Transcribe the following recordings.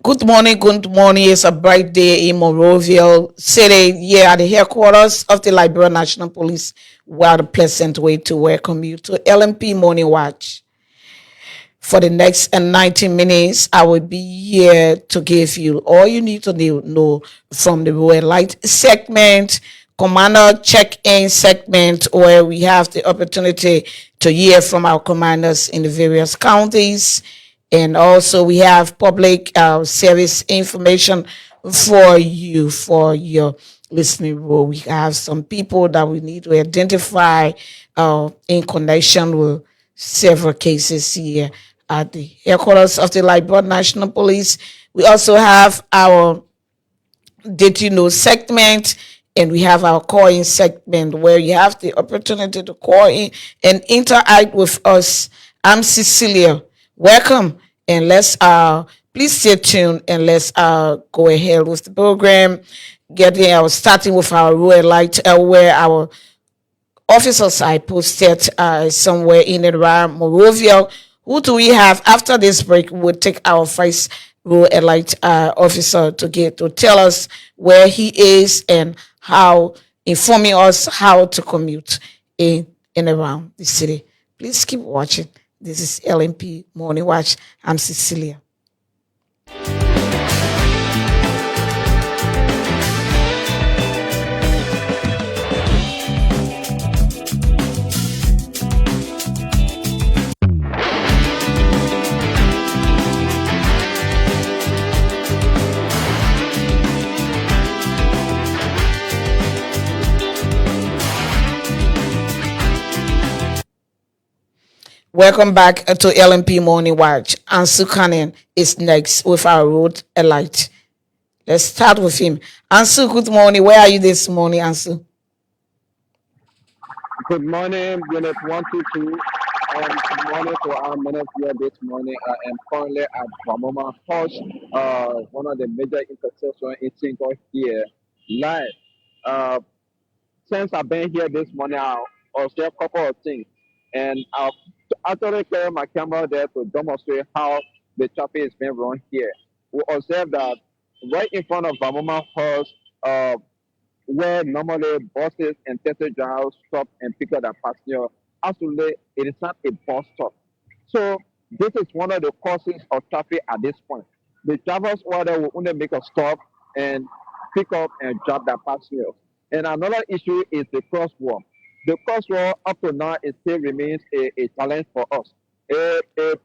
Good morning, good morning. It's a bright day in Monrovia City, here at the headquarters of the Liberian National Police. What a pleasant way to welcome you to LMP Morning Watch. For the next 90 minutes, I will be here to give you all you need to know from the Royal Light segment, Commander check-in segment, where we have the opportunity to hear from our commanders in the various counties. And also we have public service information for you, for your listening role. We have some people that we need to identify in connection with several cases here at the headquarters of the Liberian National Police. We also have our Did You Know segment, and we have our call-in segment where you have the opportunity to call in and interact with us. I'm Cecilia. Welcome, and let's please stay tuned and let's go ahead with the program. Getting starting with our Royal Light, where our officers I posted somewhere in and around Monrovia. Who do we have after this break? We'll take our first Royal Elite officer to tell us where he is and how, informing us how to commute in and around the city. Please keep watching. This is LMP Morning Watch. I'm Cecilia. Welcome back to LMP Morning Watch. Ansu Cannon is next with our Road Elite. Let's start with him. Ansu, good morning. Where are you this morning, Ansu? Good morning, Unit 122. Good morning to our minutes here this morning. I am currently at Bamoma House, one of the major intersections in Single here, live. Uh, since I've been here this morning, I'll say a couple of things. And I'll actually carry my camera there to demonstrate how the traffic is being run here. We observe that right in front of Bamoma House, where normally buses and taxi drivers stop and pick up their passenger. Absolutely, it is not a bus stop. So this is one of the causes of traffic at this point. The drivers over there will only make a stop and pick up and drop their passengers. And another issue is the crosswalk. The crosswalk up to now it still remains a challenge for us.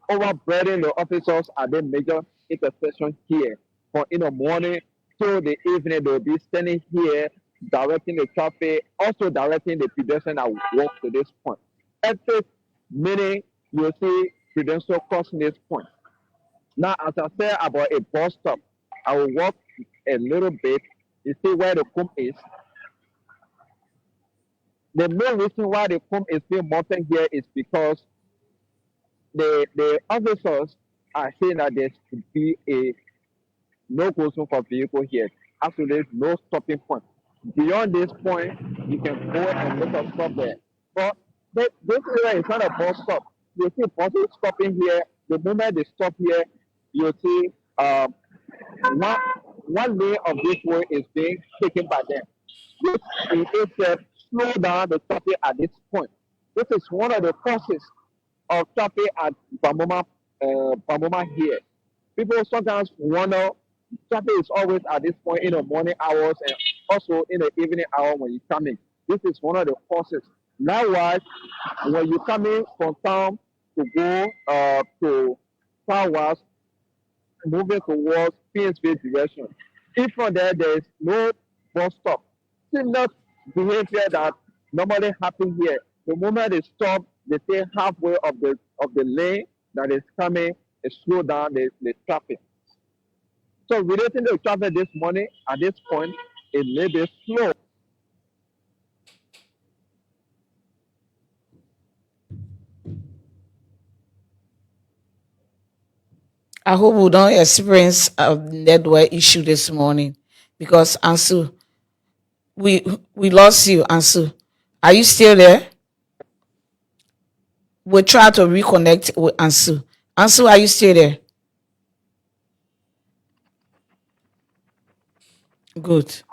Overburdening the officers at the major intersection here. For in the morning till the evening, they'll be standing here directing the traffic, also directing the pedestrian that walk to this point. Every minute, you'll see pedestrian crossing this point. Now, as I said about a bus stop, I will walk a little bit. You see where the comb is. The main reason why the comb is being mounted here is because the officers are saying that there should be a no go zone for vehicle here. Absolutely no stopping point. Beyond this point, you can go and make a stop there. But this area is not a bus stop. You see buses stopping here. The moment they stop here, you see one, one lane of this way is being taken by them. This is slow down the traffic at this point. This is one of the causes of traffic at Bamoma here. People sometimes wonder traffic is always at this point in the morning hours and also in the evening hour when you come in. This is one of the causes. Likewise, when you come in from town to go to southwest, moving towards PSV direction, if from there is no bus stop. Similar behavior that normally happen here. The moment they stop, they stay halfway of the lane that is coming, they slow down the traffic. So relating to traffic this morning at this point, it may be slow. I hope we don't experience a network issue this morning because Ansu, we lost you, Ansu. Are you still there? We'll try to reconnect with Ansu. Ansu, are you still there? Good.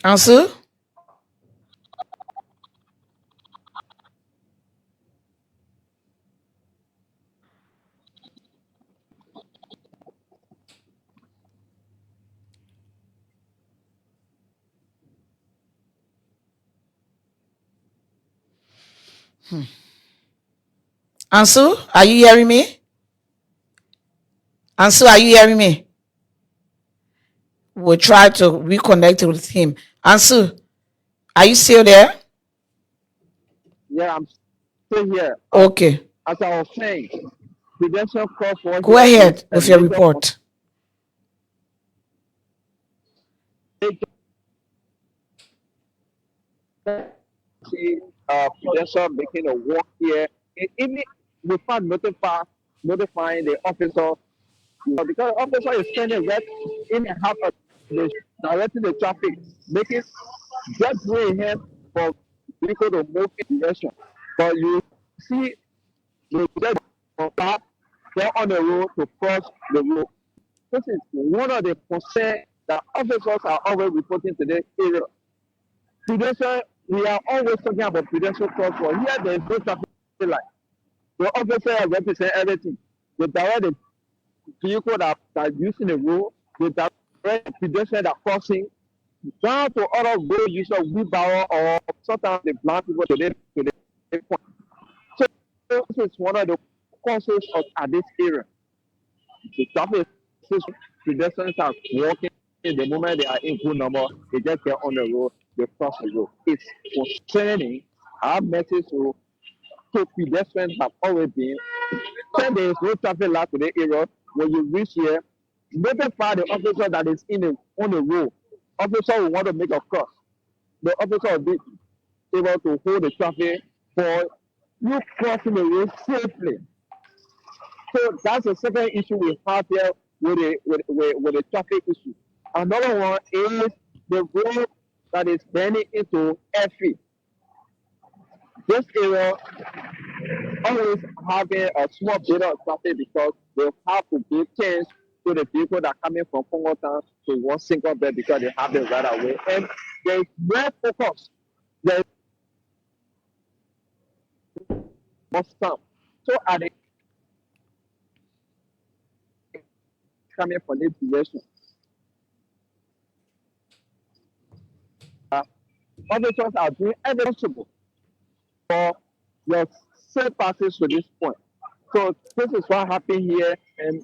Answer? Answer? Are you hearing me? Answer, are you hearing me? We'll try to reconnect with him. Answer, are you still there? Yeah, I'm still here. Okay. As I was saying, Prudential crossword Go here is ahead a with your major report. see Prudential making a walk here. Even without notifying the officer, because the officer is standing right in the half of the directing the traffic, making just way ahead for vehicle to move in direction. But you see the jet car, they're on the road to cross the road. This is one of the concerns that officers are always reporting to the area. Prudential, we are always talking about prudential crosswalk. Here there is no traffic light. The officer represent everything. They direct the vehicle that are using the road, they direct the pedestrian that crossing down to other road users, wheelbarrow or sometimes the blind people to the point. So this is one of the causes of at this area. The traffic system, pedestrians are walking the moment they are in good number, they just get on the road, they cross the road. It's concerning. Our message to pedestrians have always been when there is no traffic light to the area, when you reach here, notify the officer that is on the road. Officer will want to make a cross. The officer will be able to hold the traffic for you crossing the road safely. So that's the second issue we have here with the traffic issue. Another one is the road that is bending into Effie. This area always having a small bit of traffic because they have to give chance to the people that are coming from Congo Town to one single bed because they have the right away. And there is no focus. There is no stop. So are they coming from this direction? Officers are doing everything possible for your safe passage to this point. So this is what happened here, and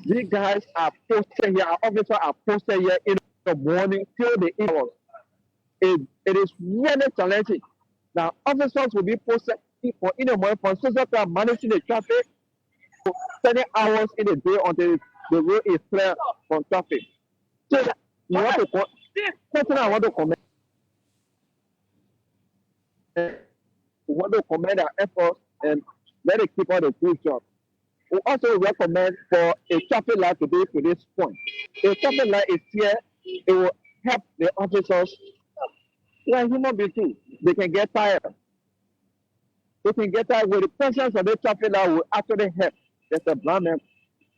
these guys are posted here, our officers are posted here in the morning till the evening. It is really challenging. Now, officers will be posted for in the morning from 6 o'clock managing the traffic for 30 hours in a day until the road is clear from traffic. So you want to personally, I want to commend our efforts and let it keep on the good job. We also recommend for a traffic light to be to this point. If traffic light is here, it will help the officers. They are human beings too. They can get tired. They can get tired with the presence of the traffic light will actually help. There's a blind man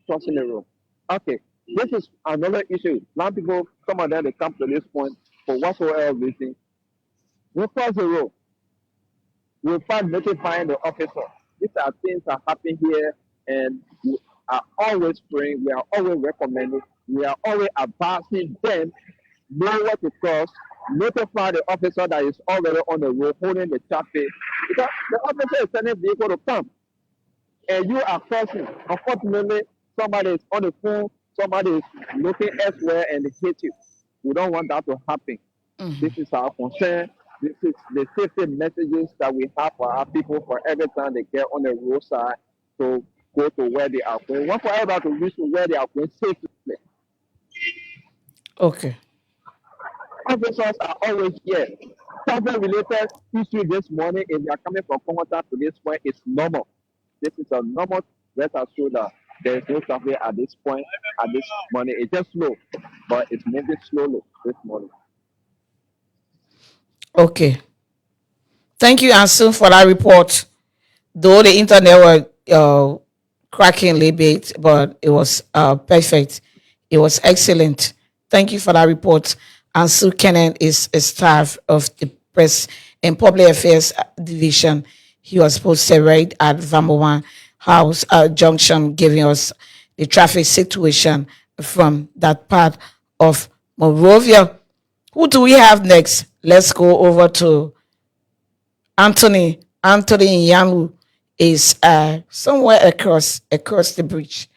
crossing the road. Okay, this is another issue. Blind people, some of them they come to this point for whatsoever reason. We cross the road. We start notifying the officer. These are things that happen here, and we are always praying. We are always recommending. We are always advising them know what to cross. Notify the officer that is already on the road holding the traffic because the officer is sending vehicle to come, and you are crossing. Unfortunately, somebody is on the phone. Somebody is looking elsewhere, and they hit you. We don't want that to happen. This is our concern. This is the safety messages that we have for our people for every time they get on the roadside to go to where they are going. We want for everybody to reach to where they are going safely. Okay. Officers are always here. Traffic related issue this morning, if they are coming from Congo to this point, it's normal. This is a normal. Let us show that there is no traffic at this point, at this morning. It's just slow, but it's moving slowly this morning. Okay. Thank you, Ansu, for that report. Though the internet uh, cracking debate, but it was perfect. It was excellent. Thank you for that report. And Sue Kennan is a staff of the Press and Public Affairs Division. He was posted right at Vamowan House Junction, giving us the traffic situation from that part of Monrovia. Who do we have next? Let's go over to Anthony. Anthony Yanu is somewhere across the bridge.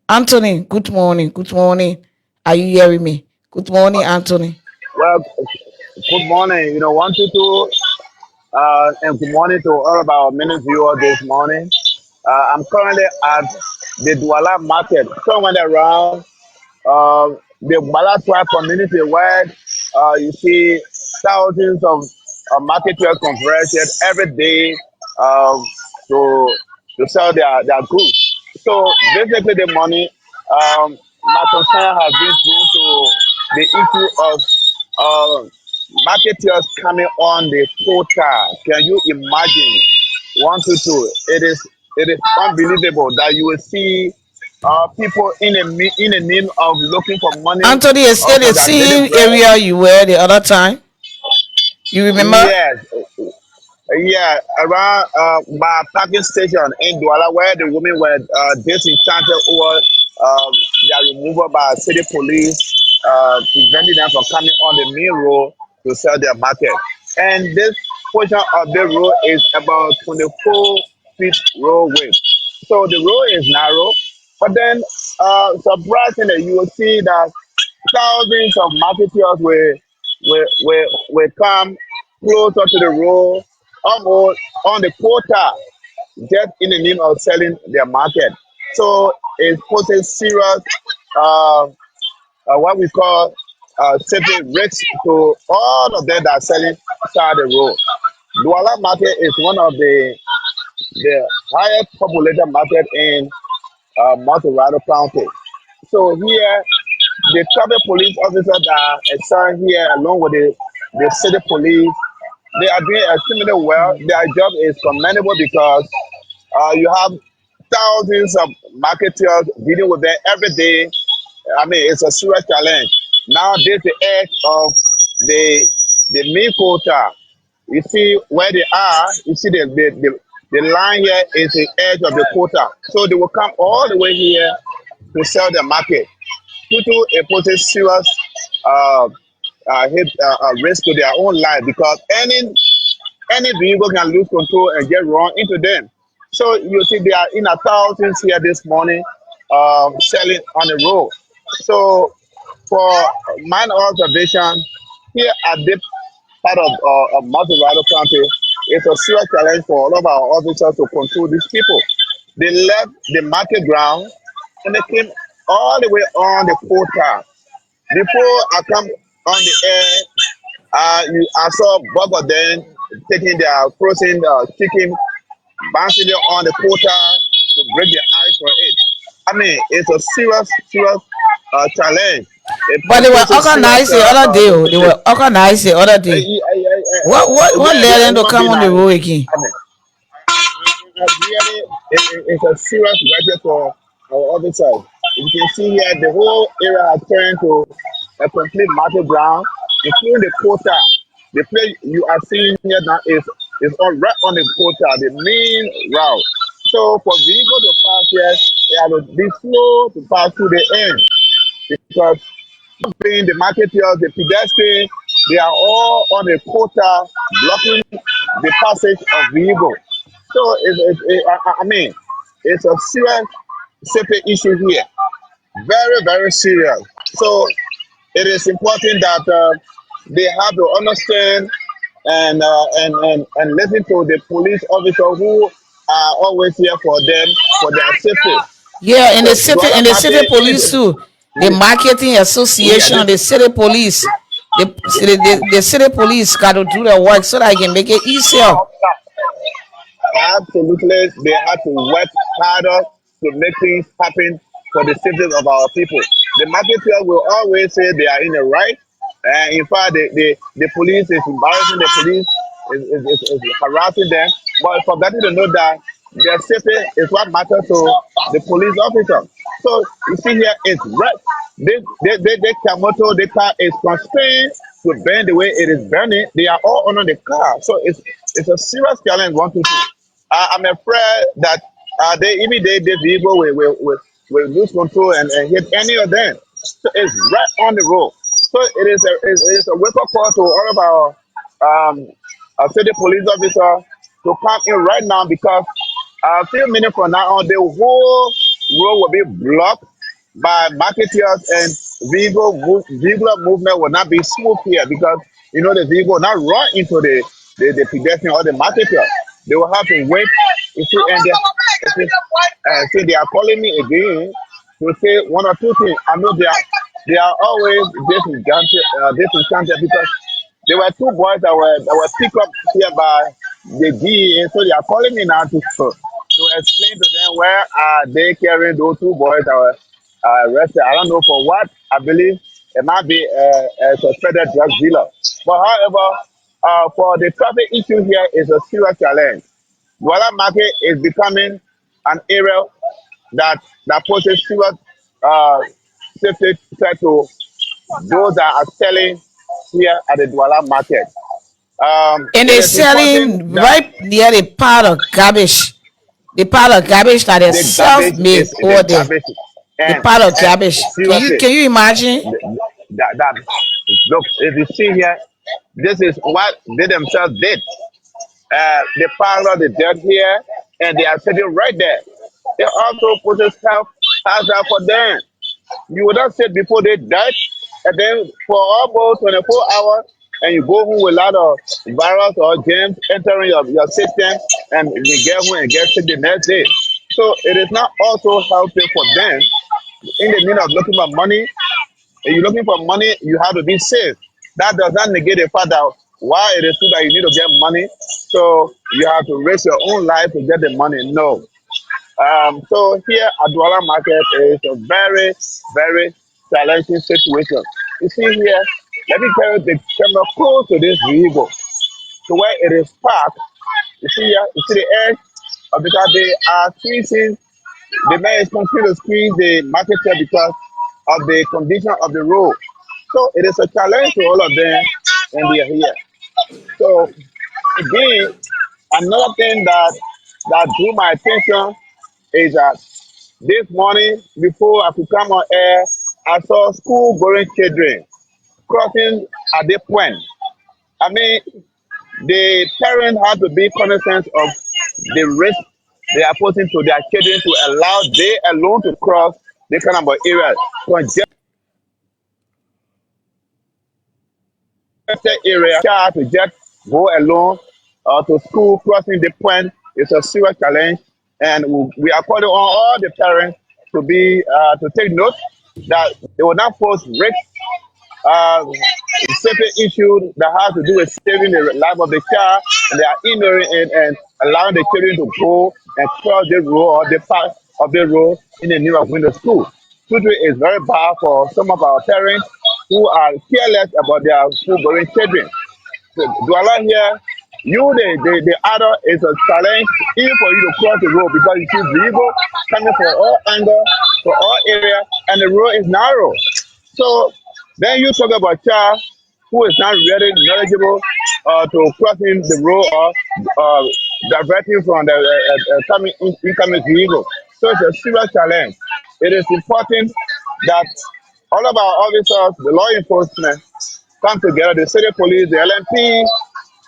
Anthony, good morning. Good morning. Are you hearing me? Good morning, Anthony. Well, good morning. 122, and good morning to all of our many viewers this morning. I'm currently at the Douala market, somewhere around the Balatwa community where you see thousands of marketers converted every day um, to sell their goods. So basically, the money, my concern has been due to the issue of marketers coming on the quota. Can you imagine? 122. It is unbelievable that you will see people in the name of looking for money Anthony, is it for the their daily same bread. area you were the other time? You remember? Yes, yeah, around my parking station in Douala, where the women were disenchanted over their removal by city police, preventing them from coming on the main road to sell their market. And this portion of the road is about 24 feet road width. So the road is narrow, but then surprisingly, you will see that thousands of marketers will come closer to the road, almost on the quota, just in the name of selling their market. So it poses serious, uh, what we call safety risk to all of them that are selling side the road. Douala market is one of the highest populated market in Monterey County. So here the traffic police officers that are assigned here along with the city police, they are doing extremely well. Their job is commendable because you have thousands of marketers dealing with them every day. I mean, it's a serious challenge. Now, this the edge of the main quota. You see where they are. You see the line here is the edge of the quota. So they will come all the way here to sell the market. Due to a poses serious uh, risk to their own life because any vehicle can lose control and get run into them. So you see, they are in a thousands here this morning, selling on the road. So for my observation, here at this part of Monterey County, it's a serious challenge for all of our officers to control these people. They left the market ground and they came all the way on the quota. Before I come on the air, I saw both of them taking their frozen chicken, bouncing it on the quota to break the ice for it. I mean, it's a serious challenge. But they It were poses serious organized the other day. Oh. They safety. were organized the other day. What They led are them to come on the organized. road again? I mean, really, it's a serious budget for our officers. You can see here, the whole area has turned to a complete market ground, including the quota. The place you are seeing here now is on right on the quota, the main route. So for vehicle to pass here, they have to be slow to pass through the end because being the marketeers, the pedestrians, they are all on a quota blocking the passage of vehicles. So I mean, it's a serious safety issue here, very serious. So it is important that they have to understand and listen to the police officers who are always here for them for their safety. Yeah, So in Douala the city Market police too. The marketing yeah, association, the city police, the city police got to do their work so that I can make it easier. absolutely, they have to work harder to make things happen for the safety of our people. The marketer will always say they are in the right. In fact, the police is embarrassing the police, is harassing them. But forgetting to know that their safety is what matters to the police officer. So you see here, it's red. This Kamoto, the car is constrained to burn the way it is burning. They are all under the car. So it's a serious challenge, one, two, three. I'm afraid that the vehicle will lose control and hit any of them. So it's right on the road. So it is a wake up call to all of our city police officers to come in right now because a few minutes from now on, the whole road will be blocked by marketeers and vehicular movement will not be smooth here because the vehicle will not run into the pedestrian or the marketer. They will have to wait. You see, and see, they are calling me again to say one or two things. I know they are always disenchanted because there were two boys that were picked up here by the DEA, so they are calling me now to explain to them where are they carrying those two boys that were arrested. I don't know for what. I believe it might be a suspected drug dealer. But however, for the traffic issue here is a serious challenge. Douala Market is becoming an area that poses serious uh, safety threat to those that are selling here at the Douala Market. And It they're is important selling that right near the pile of garbage. The pile of garbage that is the garbage self-made is over the there. garbage, The and pile of and garbage. Can you seriously, can you imagine? that look, if you see here, this is what they themselves did. They piled up the dirt here, and they are sitting right there. They also put a health hazard for them. You would not sit before they died, and then for almost 24 hours, and you go home with a lot of virus or germs entering your system, and you get home and get sick the next day. So it is not also healthy for them. In the mean of looking for money, if you're looking for money, you have to be safe. That does not negate the fact that while it is true that you need to get money, so you have to risk your own life to get the money. No. So here at Douala Market is a very, very challenging situation. You see here, let me carry the camera close to this vehicle, to where it is parked. You see here, you see the edge of because they are squeezing, the man is continuing to squeeze the market share because of the condition of the road. So it is a challenge to all of them, and they are here. So again, another thing that drew my attention is that this morning, before I could come on air, I saw school going children crossing at the point. I mean, the parents have to be cognizant of the risk they are putting to their children to allow they alone to cross this kind of areas. Congested area, child to just go alone to school crossing the point is a serious challenge, and we are calling on all the parents to take note that they will not pose risk safety issue that has to do with saving the life of the child, and they are ignoring and allowing the children to go and cross the road or the path of the road in the near of window school. Children is very bad for some of our parents who are careless about their school going children. So, Douala here, the adult is a challenge even for you to cross the road because you see vehicle coming from all angles, from all areas, and the road is narrow. So then you talk about child who is not really knowledgeable to crossing the road or diverting from the incoming vehicle. So it's a serious challenge. It is important that all of our officers, the law enforcement, come together, the city police, the LMP,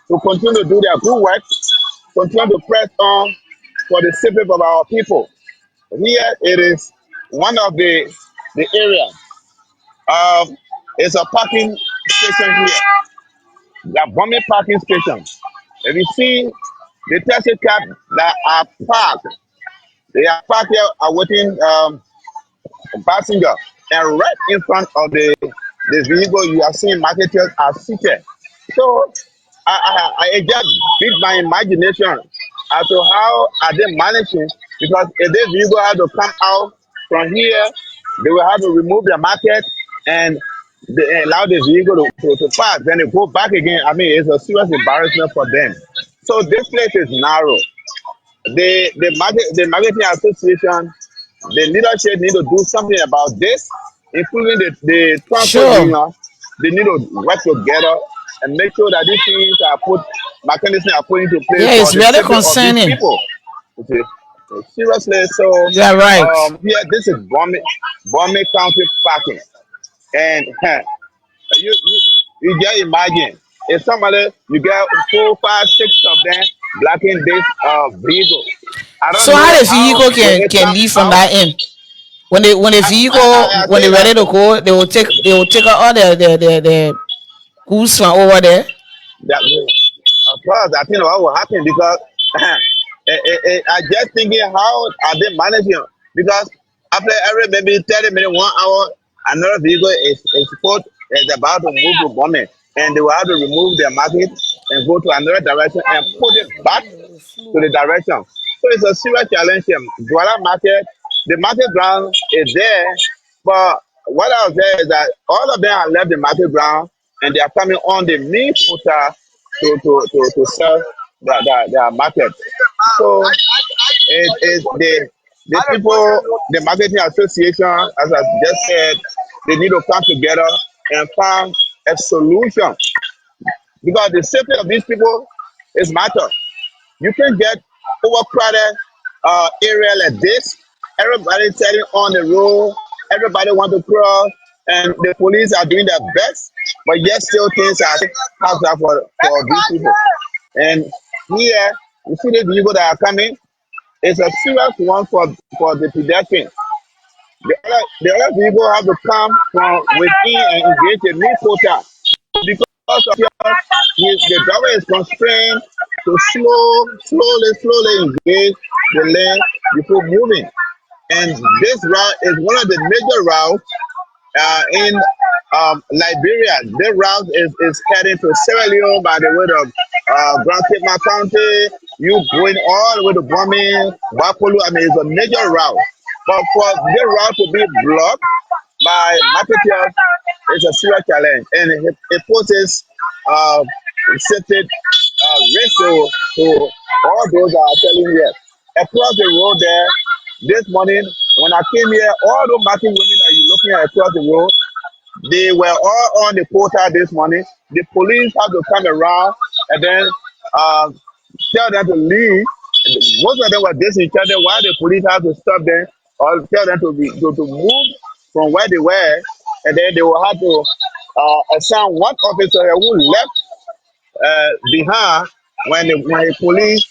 to continue to do their good work, continue to press on for the safety of our people. Here it is one of the areas. It's a parking station here, the bombing parking station. If you see the taxi cab that are parked, they are parked here awaiting passenger, and right in front of the vehicle you are seeing marketers are seated. So I just beat my imagination as to how are they managing, because if the vehicle have to come out from here, they will have to remove the market and they allow the vehicle to pass, then they go back again. I mean, it's a serious embarrassment for them. So this place is narrow. the marketing association, the leadership need to do something about this, including the transport Sure. union. They need to work together and make sure that these things are put, mechanisms are put into place Yeah, for it's the really safety of these concerning. people. Okay. Seriously, so You are right. here this is Bombay County parking, and you just imagine if somebody you get 4, 5, 6 of them blocking this vehicle. I don't So how know the how vehicle will can it come leave from out. that end? When the vehicle I when say they're that ready to go, they will take out all the goods from over there. that of course I think what will happen because I just thinking how are they managing because after every maybe 30 minutes, 1 hour, another vehicle is about to move to Bombay and they will have to remove their market and go to another direction and put it back to the direction. So it's a serious challenge. Douala market, the market ground is there, but what I was there is that all of them have left the market ground and they are coming on the main quota to sell their market. So it is the people, the marketing association, as I just said, they need to come together and find a solution because the safety of these people is matter. You can get overcrowded area like this. Everybody sitting on the road. Everybody want to cross, and the police are doing their best, but yet still things are hard for these people. And here, you see the people that are coming. It's a serious one for the pedestrians. The other people have to come from within and engage the new quota because of the driver is constrained to slowly engage the lane before moving. And this route is one of the major routes in Liberia. This route is heading to Sierra Leone by the way of Grand Cape County. You going all the way to Bombay, Bapolu. I mean, it's a major route. But for this route to be blocked by marketers, it's a serious challenge, and it poses uh, safety risk to all those that are selling here. Across the road there, this morning when I came here, all those market women that you're looking at across the road, they were all on the quota this morning. The police have to come around and then uh, tell them to leave. Most of them were disenchanted. Why the police have to stop them or tell them to move from where they were, and then they will have to assign one officer who left behind when the police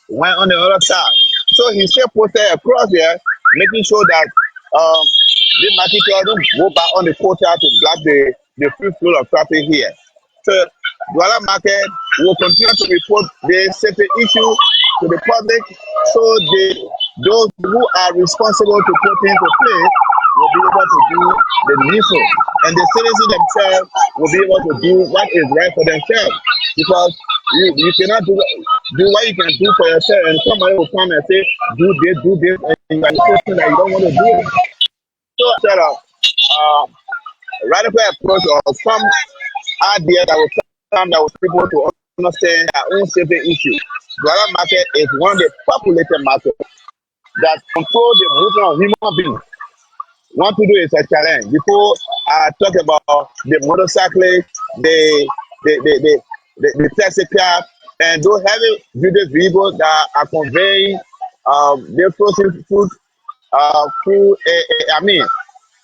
went on the other side. So he still posted across there, making sure that the marketer don't go back on the quota to block the free flow of traffic here. So Douala Market will continue to report the safety issue to the public so those who are responsible to put into place will be able to do the needful. And the citizens themselves will be able to do what is right for themselves. Because you cannot do what you can do for yourself and somebody will come and say, do this, and you are insisting that you don't want to do it. So instead of radical approach or some idea that will come that will people to understand their own safety issue. Douala market is one of the populated markets that control the movement of human beings. One to do is a challenge. Before I talk about the motorcyclists, the taxi cab, and those heavy duty vehicles that are conveying their frozen food, I mean,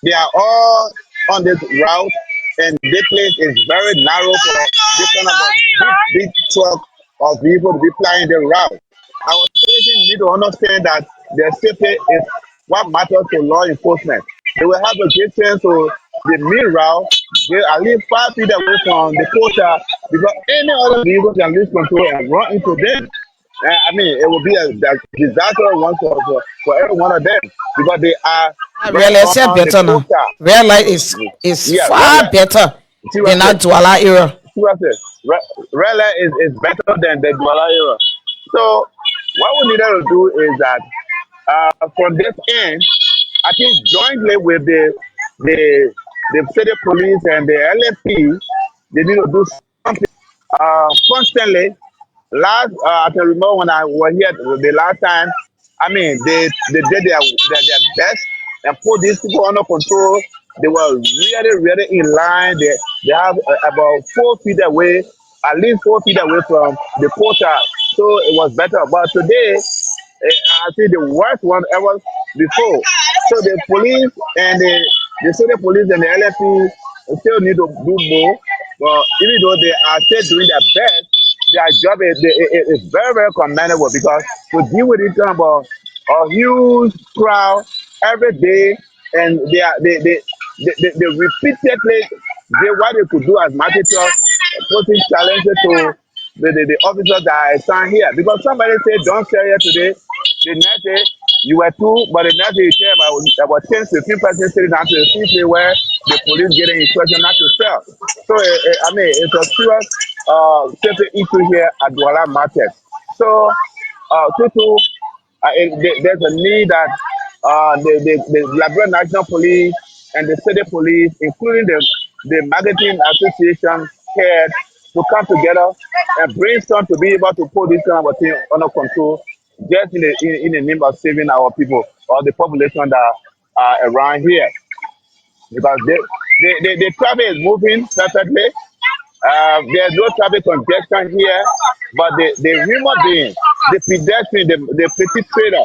they are all on this route, and this place is very narrow for this kind of a big truck or vehicle to be flying the route. Our citizens need to understand that their safety is what matters to law enforcement. They will have a distance to the main route. They are at least 5 feet away from the quota because any other vehicle can lose control and run into them. I mean, it will be a disaster one for every one of them because they are Real right estate on the better now. quota. Real life is Yeah, far better than seriously, that Douala era. seriously, Rela is better than the Douala era. So what we needed to do is that from this end, I think jointly with the the city police and the LFP, they need to do something constantly last I can remember when I was here the last time. I mean, they did their best and put these people under control. They were really in line. They have about 4 feet away, at least 4 feet away from the quota. So it was better. But today, I think the worst one ever before. So the police and the city police and the LFP still need to do more. But even though they are still doing their best, their job is very commendable because to deal with this kind of a huge crowd every day, and they repeatedly what they could do as marketers, posing challenges to the officers that are assigned here. Because somebody said don't sell here today, the next day you were two, but the next day you share about 10 to 15 persons sitting down to the CC where the police getting instruction not to sell. So I mean it's a serious safety issue here at Douala Market. So Tutu, there's a need that the Liberian National Police and the city police, including the marketing association head, to come together and brainstorm to be able to put this kind of a thing under control, just in the name of saving our people or the population that are around here. Because the traffic is moving perfectly. There's no traffic congestion here, but the human being, the pedestrian, the petty trader,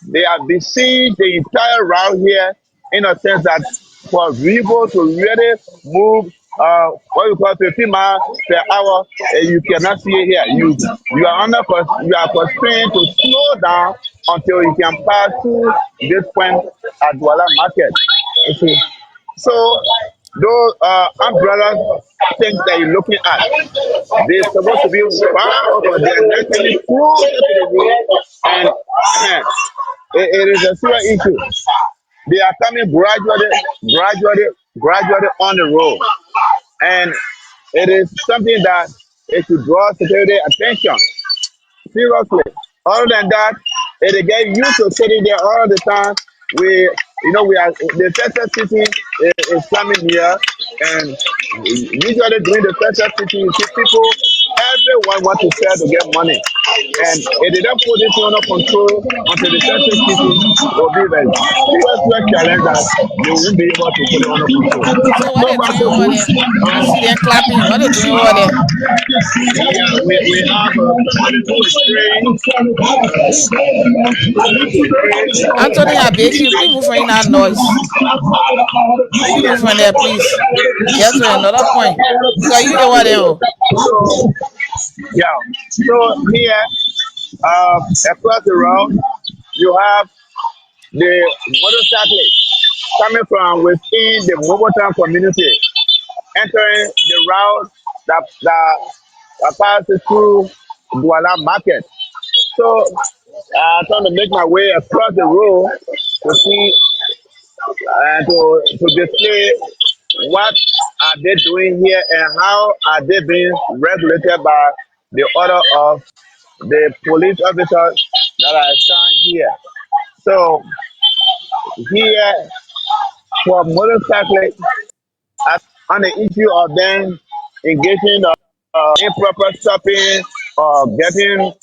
they have besieged the entire route here in a sense that for people to really move what we call 15 miles per hour, you cannot see it here. You are you are constrained to slow down until you can pass through this point at Douala Market. You see. So those umbrellas things that you're looking at, they're supposed to be far over. They're actually closer to the road, and it is a serious issue. They are coming gradually on the road, and it is something that it should draw security attention. Seriously. Other than that, they get used to sitting there all the time. We are the Texas city is coming here, and usually during the Texas city, you see people, everyone wants to sell to get money, and if they don't put this under control until the Texas city will be very serious challenge that they won't be able to put it under control. So what So they far, doing so over good. there? I see them clapping. What they doing over there? Yeah, we have Anthony, I beg you, please move from in that noise. Please move from there, please. Get to another point. Because you over there. Oh. so, yeah. So here, across the road, you have the motorcyclists coming from within the mobile town community, entering the route that passes through Douala Market. So I'm trying to make my way across the road to see and to display what are they doing here and how are they being regulated by the order of the police officers that are assigned here. So here for motorcyclists on the issue of them engaging improper stopping or getting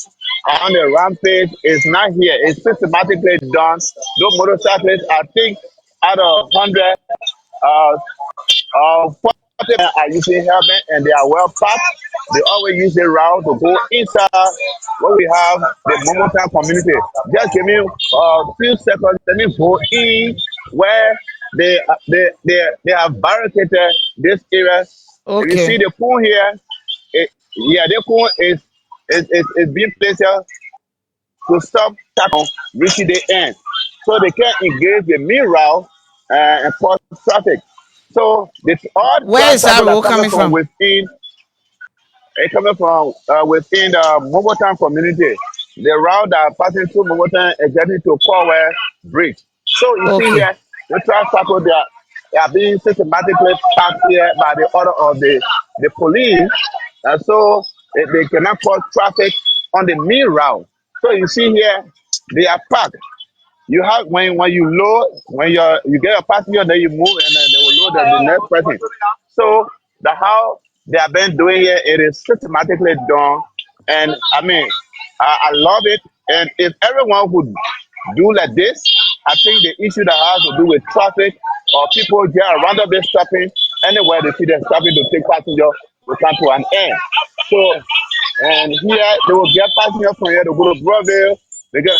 on the rampage is not here. It's systematically done. Those motorcyclists, I think, out of 100, 40 are using helmet and they are well packed. They always use the route to go inside where we have the Momotan community. Just give me a few seconds, let me go in where they have barricaded this area. If you see Okay. the pool here, yeah, the pool is being placed here to stop traffic reaching the end. So they can engage the main route and cause traffic. So all Where is that traffic that road coming coming from from? within the Mogotan community. The route that passing through Mogotan is getting to Corwell Bridge. So you see Okay. here, the traffic they are being systematically packed here by the order of the police. And so they cannot cause traffic on the main route. So you see here, they are packed. You have when you load when you get a passenger, then you move and then they will load the next person. So the how they have been doing here, it is systematically done And I mean, I love it. And if everyone would do like this, I think the issue that has to do with traffic or people just randomly stopping anywhere they see them stopping to take passenger will come to an end. So, and here they will get passengers from here to go to Broadville. They get,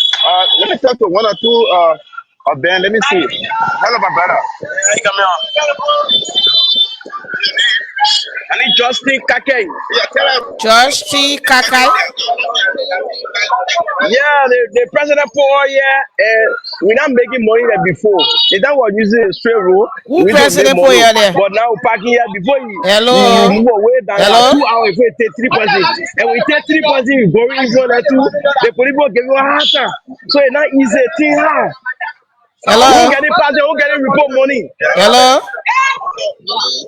let me talk to one or two of them. Let me see. Hello, my brother. I need Justin Kake. Yeah, tell them. George T. Kakai. Yeah, the president for we're not making money like before. The time was using a straight road. Who We don't make president for money. you there? But now parking here before you Hello? move away down Hello? 2 hours if we take 3%. And we take 3%, we go in for that too. The police will give you a hard time. So it's not easy thing hard. Hello? Who getting passenger, who getting report money? Hello?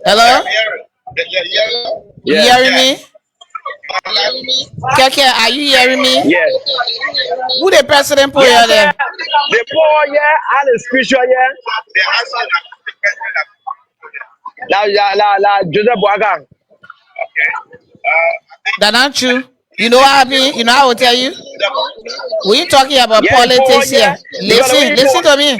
Hello? You Yeah. hearing me? Keke, are you hearing me? Yes. Who the president for Yes, you there? the poor yeah, and the spiritual yeah. La Joseph Boagang. That not true. You know what happened? You know I will tell you? We ain't talking about Yeah, the poor politics yeah. here. Listen to me.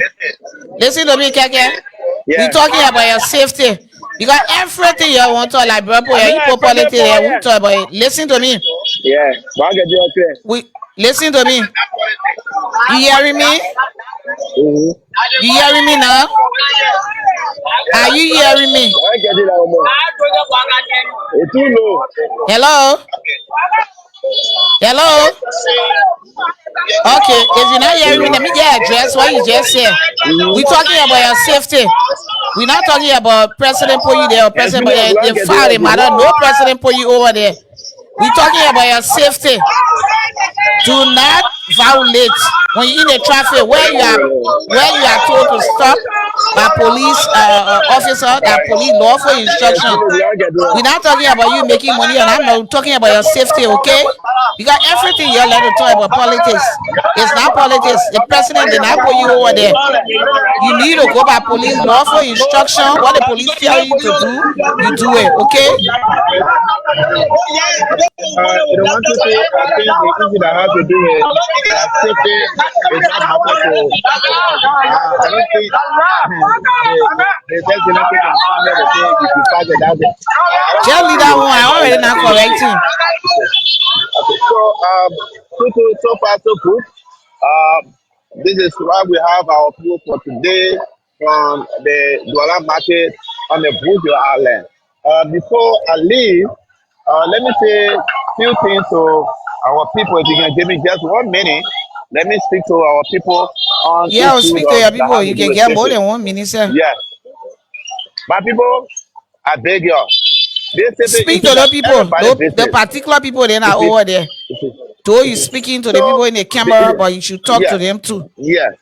Listen to me, Keke. Yeah. We talking about your safety. Because everything you want to Liberia, I you put president politics here. We yeah. talk about it. Listen to me. Yeah, I get you okay. Listen to me. You hearing me? Mm-hmm. You hearing me now? Are you hearing me? I get it out more. It's too low. Hello? Hello? Okay, if you're not hearing me, let me get address what you just said. We talking about your safety. We're not talking about President Poyi there or President the file matter. No President Poyi over there. We talking about your safety. Do not violate when you're in the traffic where you are told to stop by police officer, that police lawful instruction. We're not talking about you making money, and I'm not talking about your safety, okay? Because everything you're allowed to talk about politics. It's not politics. The president did not put you over there. You need to go by police lawful instruction. What the police tell you to do, you do it, okay? The one to say, I think the issue that has to do with safety is not matter to. I don't think the just the nothing can stand there to say if you pass it, that's it. Just leave that one. I already not correcting. Okay, so far so good. This is why we have our people for today from the Douala market on the Bujo Island. Before I leave, let me say a few things to our people. If you can give me just 1 minute, let me speak to our people on Yeah, I'll speak to your that people. have to You do can with get more safety. than 1 minute, sir. Yes, my people, I beg you. This safety Speak issue to the that people, everybody the faces. particular people they're not You see? over there. You see? Though you speaking to the people in the camera, but you should talk to them too. Yes.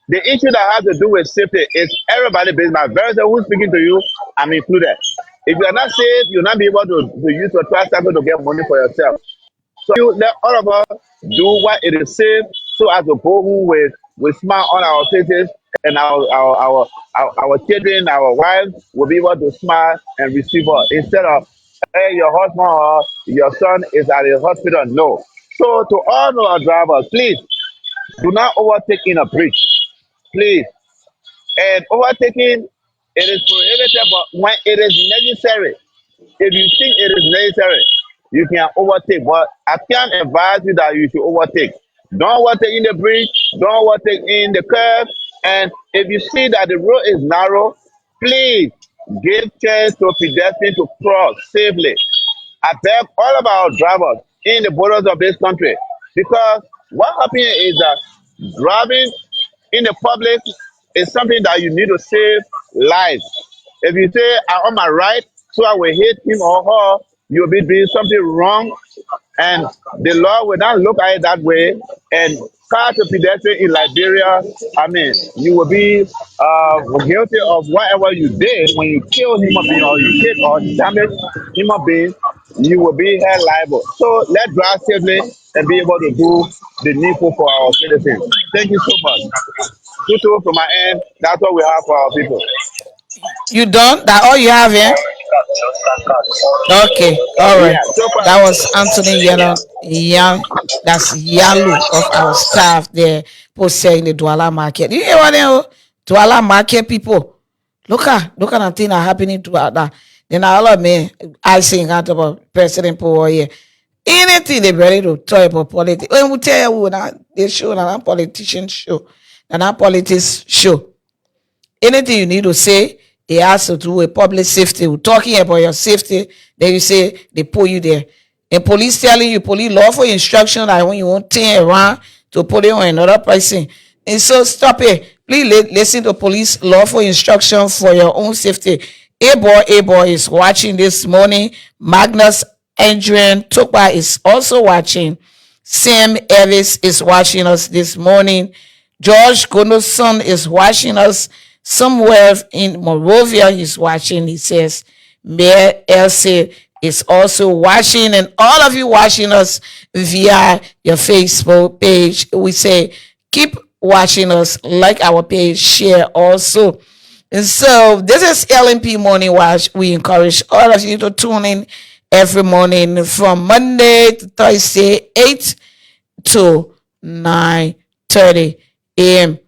The issue that has to do with safety is everybody based. My very self who's speaking to you, I'm included. If you are not safe, you'll not be able to use your transport to get money for yourself. So you let all of us do what it is safe so as to go home with smile on our faces and our children, our wives will be able to smile and receive us instead of hey, your husband or your son is at the hospital. No. So to all our drivers, please do not overtake in a bridge. Please. And overtaking it is prohibited, but when it is necessary, if you think it is necessary, you can overtake. But I can't advise you that you should overtake. Don't overtake in the bridge, don't overtake in the curb. And if you see that the road is narrow, please give chance to pedestrians to cross safely. I beg all of our drivers in the borders of this country because what happens is that driving in the public is something that you need to save lives. If you say, I'm on my right, so I will hit him or her, you'll be doing something wrong, and the law will not look at it that way. And car to pedestrian in Liberia, I mean, you will be guilty of whatever you did when you kill human being or you hit or damage human being. You will be held liable. So let's drive safely and be able to do the needful for our citizens. Thank you so much. Tutu from my end, that's what we have for our people. You done? That all you have, eh? Okay, all Yeah, right. so far, That was Anthony yeah. Yang. That's Yalu of our staff there, posted in the Douala market. You hear what they Douala market people? Look at the thing that happening to that. Then all of me, I sing out about President Paul here. Anything they ready to talk about politics. When we tell you that they show that politician show, that politics show. Anything you need to say, it has to do with public safety. We're talking about your safety, then you say they pull you there. And police telling you, police lawful instruction that when you want turn around to put it on another person. And so stop it. Please listen to police lawful instruction for your own safety. A boy is watching this morning. Magnus Adrian Tokpa is also watching. Sam Ellis is watching us this morning. George Gunnarsson is watching us somewhere in Morovia. He's watching. He says, Mayor Elsie is also watching, and all of you watching us via your Facebook page. We say, keep watching us, like our page, share also. And so this is LMP Morning Watch. We encourage all of you to tune in every morning from Monday to Thursday, 8 to 9:30 a.m.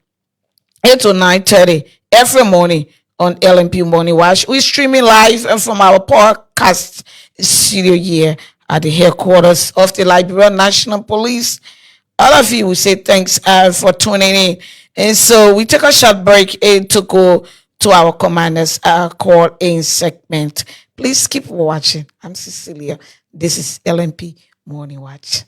8 to 9:30 every morning on LMP Morning Watch. We're streaming live and from our podcast studio here at the headquarters of the Liberian National Police. All of you, we say thanks for tuning in. And so we take a short break to go to our commanders call in segment. Please keep watching. I'm Cecilia. This is LMP Morning Watch.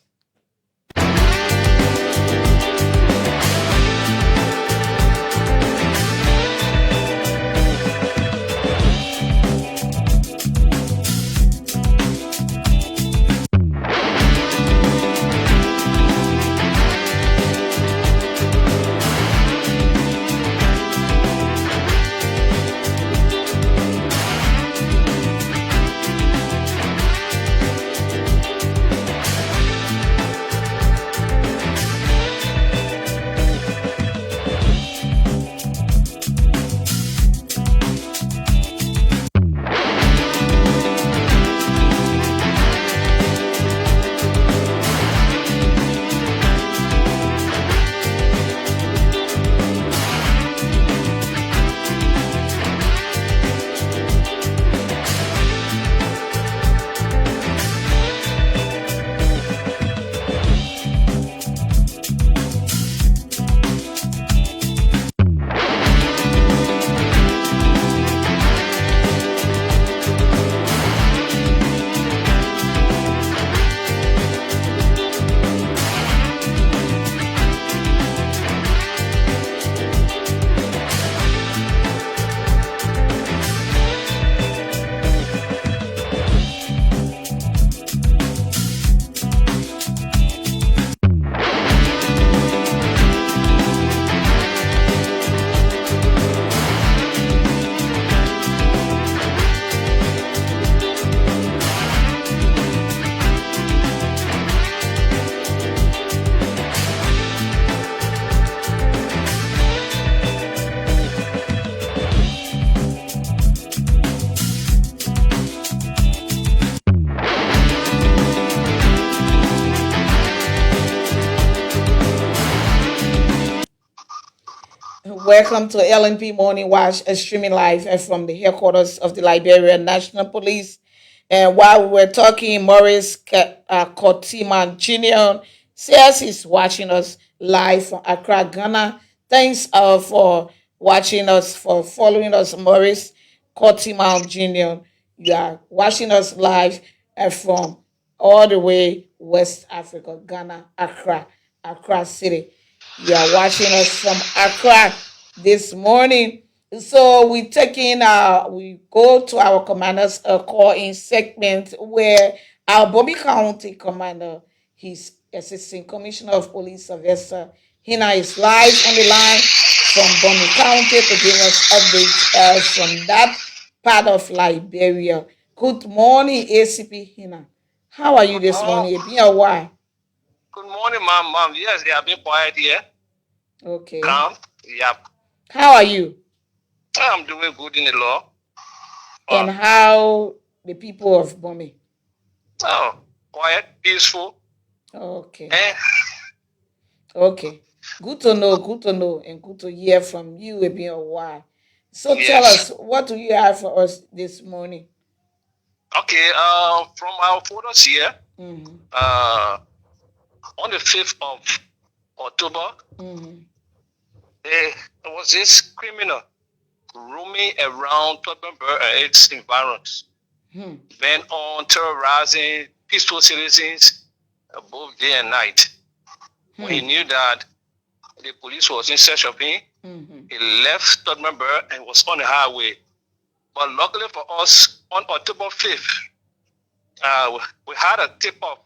Welcome to LNP Morning Watch, streaming live from the headquarters of the Liberian National Police. And while we were talking, Maurice Kotiman Jr. says he's watching us live from Accra, Ghana. Thanks for watching us, for following us, Maurice Kotiman Jr. You are watching us live from all the way West Africa, Ghana, Accra City. You are watching us from Accra this morning. So we go to our commander's call in segment where our Bobby County commander, his assistant commissioner of police, Sylvester Hina, is live on the line from Bobby County to give us updates from that part of Liberia. Good morning, ACP Hina. How are you this morning? It's been a while. Good morning, ma'am. Yes, they have been quiet here. Okay. Calm. Yep. How are you? I'm doing good in the law. And how the people of Bombay? Oh, quiet, peaceful. Okay. And Okay. Good to know. Good to know, and good to hear from you. It's been a while. So tell yes. us, what do you have for us this morning? Okay. From our photos here, Mm-hmm. on the 5th of October, Mm-hmm. there was this criminal roaming around Tottenham and its environs, Hmm. bent on terrorizing peaceful citizens both day and night. When he knew that the police was in search of him, Mm-hmm. he left Tottenham and was on the highway. But luckily for us, on October 5th, we had a tip of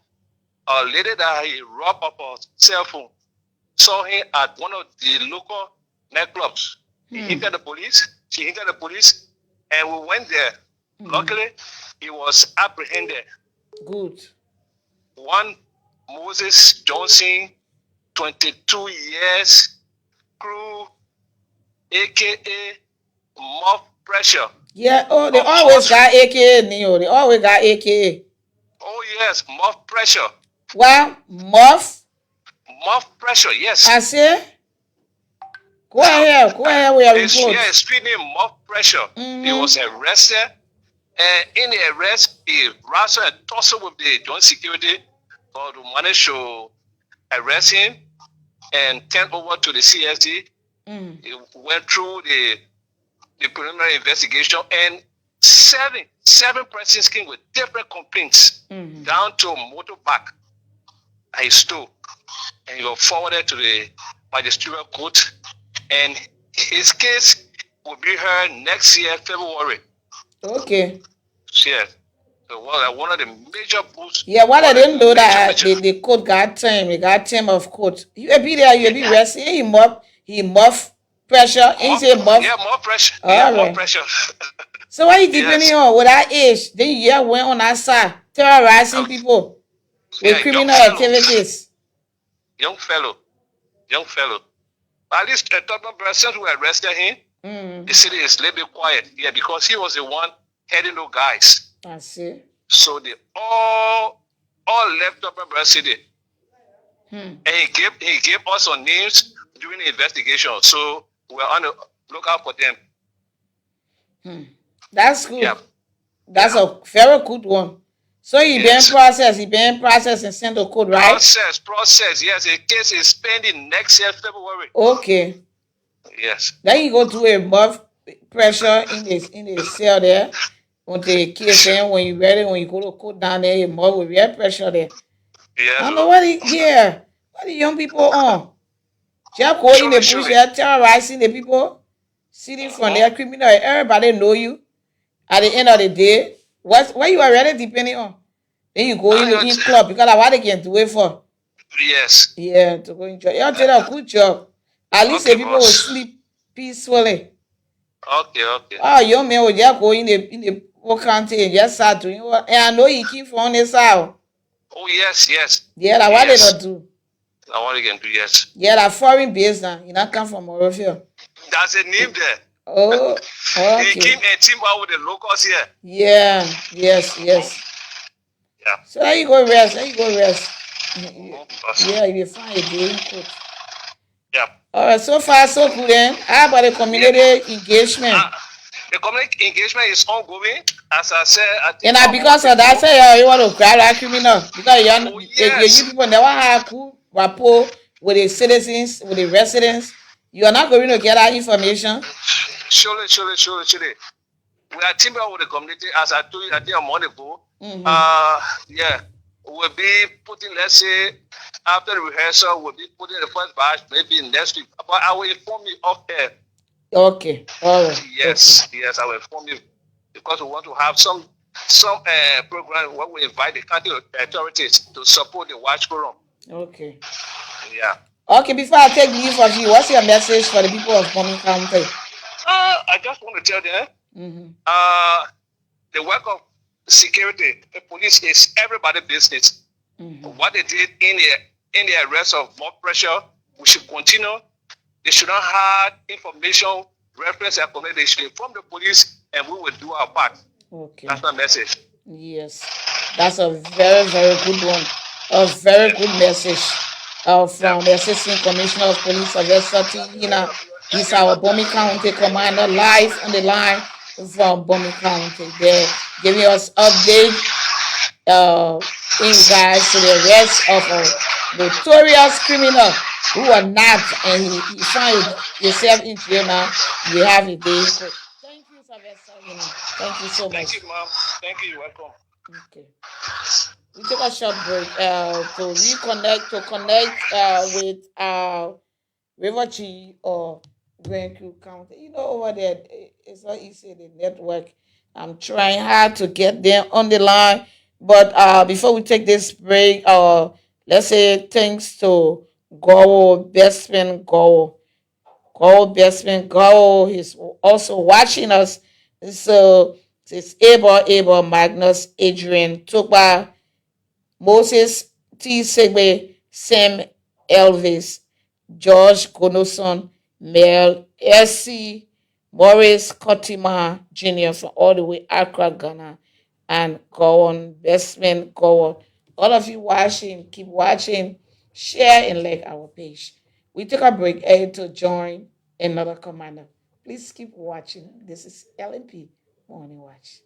a lady that he robbed up a cell phone. Saw him at one of the local nightclubs. He hinted the police. She hinted the police, and we went there. Luckily, he was apprehended. Good. One Moses Johnson, 22 years, crew, aka Muff Pressure. Yeah. Oh, they Of always Hot. got AKA, Neo. They always got AKA. Oh yes, Muff Pressure. Well, Muff. Muff Pressure, yes. I say, go ahead with your report. Yeah, speed name Muff Pressure. He was arrested, and in the arrest, he wrestled and tussled with the joint security, but we managed to arrest him and turn over to the CSD. He went through the preliminary investigation, and seven persons came with different complaints, down to a motorbike that he stole, and he was forwarded to the magisterial court, and his case will be heard next year, February. Okay. Yes. So one of the major boosts. Yeah, what I didn't know that the court got time. They got time of court. You be there, you be resting. He muff pressure. He say muff. Yeah, more pressure. All yeah, right. more pressure. So what you depending on with that age? Then you went on that side terrorizing people with Yeah, criminal activities. Young fellow. At least since we arrested him, the city is a little bit quiet. Yeah, because he was the one heading those guys. I see. So they all left Tottenham City. And he gave us some names during the investigation. So we're on the lookout for them. That's good. Yeah. That's a very good one. So he been processed and sent to court, right? Process. Yes, the case is pending next year, February. Okay. Yes. Then you go to a muff pressure in the cell there. On the case, then when you go to court down there, you muff with real pressure there. Yeah. I don't know what the young people on. Just go in the bush there, terrorizing the people, sitting from their criminal. Everybody know you. At the end of the day, what you already depending on. Then you go in club because of what they can do it for. Yes. Yeah, to go enjoy. You did a good job. At least the people will sleep peacefully. Okay. Oh, young man will just go in the whole county and just start doing what. And I know he keep from this out. Oh yes. Yeah, like what they don't do. Now what they can do, yes. Yeah, like foreign base now. You not come from Morovia. That's a name there. Oh, okay. He came and team out with the locals here. Yeah, yes. Yeah. So there you go rest. Yeah, you find a day in court. Yeah. All right, so far so good then. How about the community engagement? The community engagement is ongoing. As I said, I think because of that, say you want to grab that criminal because you people never have good rapport with the citizens, with the residents. You are not going to get that information. Surely. We are teaming up with the community, as I told you, I think a month ago. We'll be putting, let's say, after the rehearsal, we'll be putting the first batch maybe next week. But I will inform you off air. Okay, all right. Yes, I will inform you because we want to have some program where we invite the county authorities to support the watch forum. Okay. Yeah. Okay, before I take leave of you, what's your message for the people of Bombay County? I just want to tell them the work of security, the police is everybody's business. What they did in the arrest of more pressure, we should continue. They should not hide information, reference and community. They should inform the police, and we will do our part. Okay. That's my message. Yes, that's a very, very good one. A very good message Yeah. from Assistant Commissioner of Police Sylvester T. Hina. He's our Bomi County Commander live on the line from Bomi County. They're giving us update in regards to the arrest of a notorious criminal who are not, and he found himself in jail now. We have a day in court. Thank you, Sylvester Hina. Thank you so Thank you, much. mom. Thank you. You're welcome. Okay. We take a short break to reconnect, to connect with River Chi or Grand Crew County. You know, over there, it's not easy, the network. I'm trying hard to get them on the line. But before we take this break, let's say thanks to Gowo, Bestman Gowo. Gowo, Bestman Gowo, he's also watching us. So it's Abel, Magnus, Adrian, Tukba, Moses T. Segbe, Sam Elvis, George Gonoson, Mel S.C., Morris Kotima Jr. from all the way Accra, Ghana, and Gowon, Bestman Gowon. All of you watching, keep watching, share and like our page. We take a break to join another commander. Please keep watching. This is LNP Morning Watch.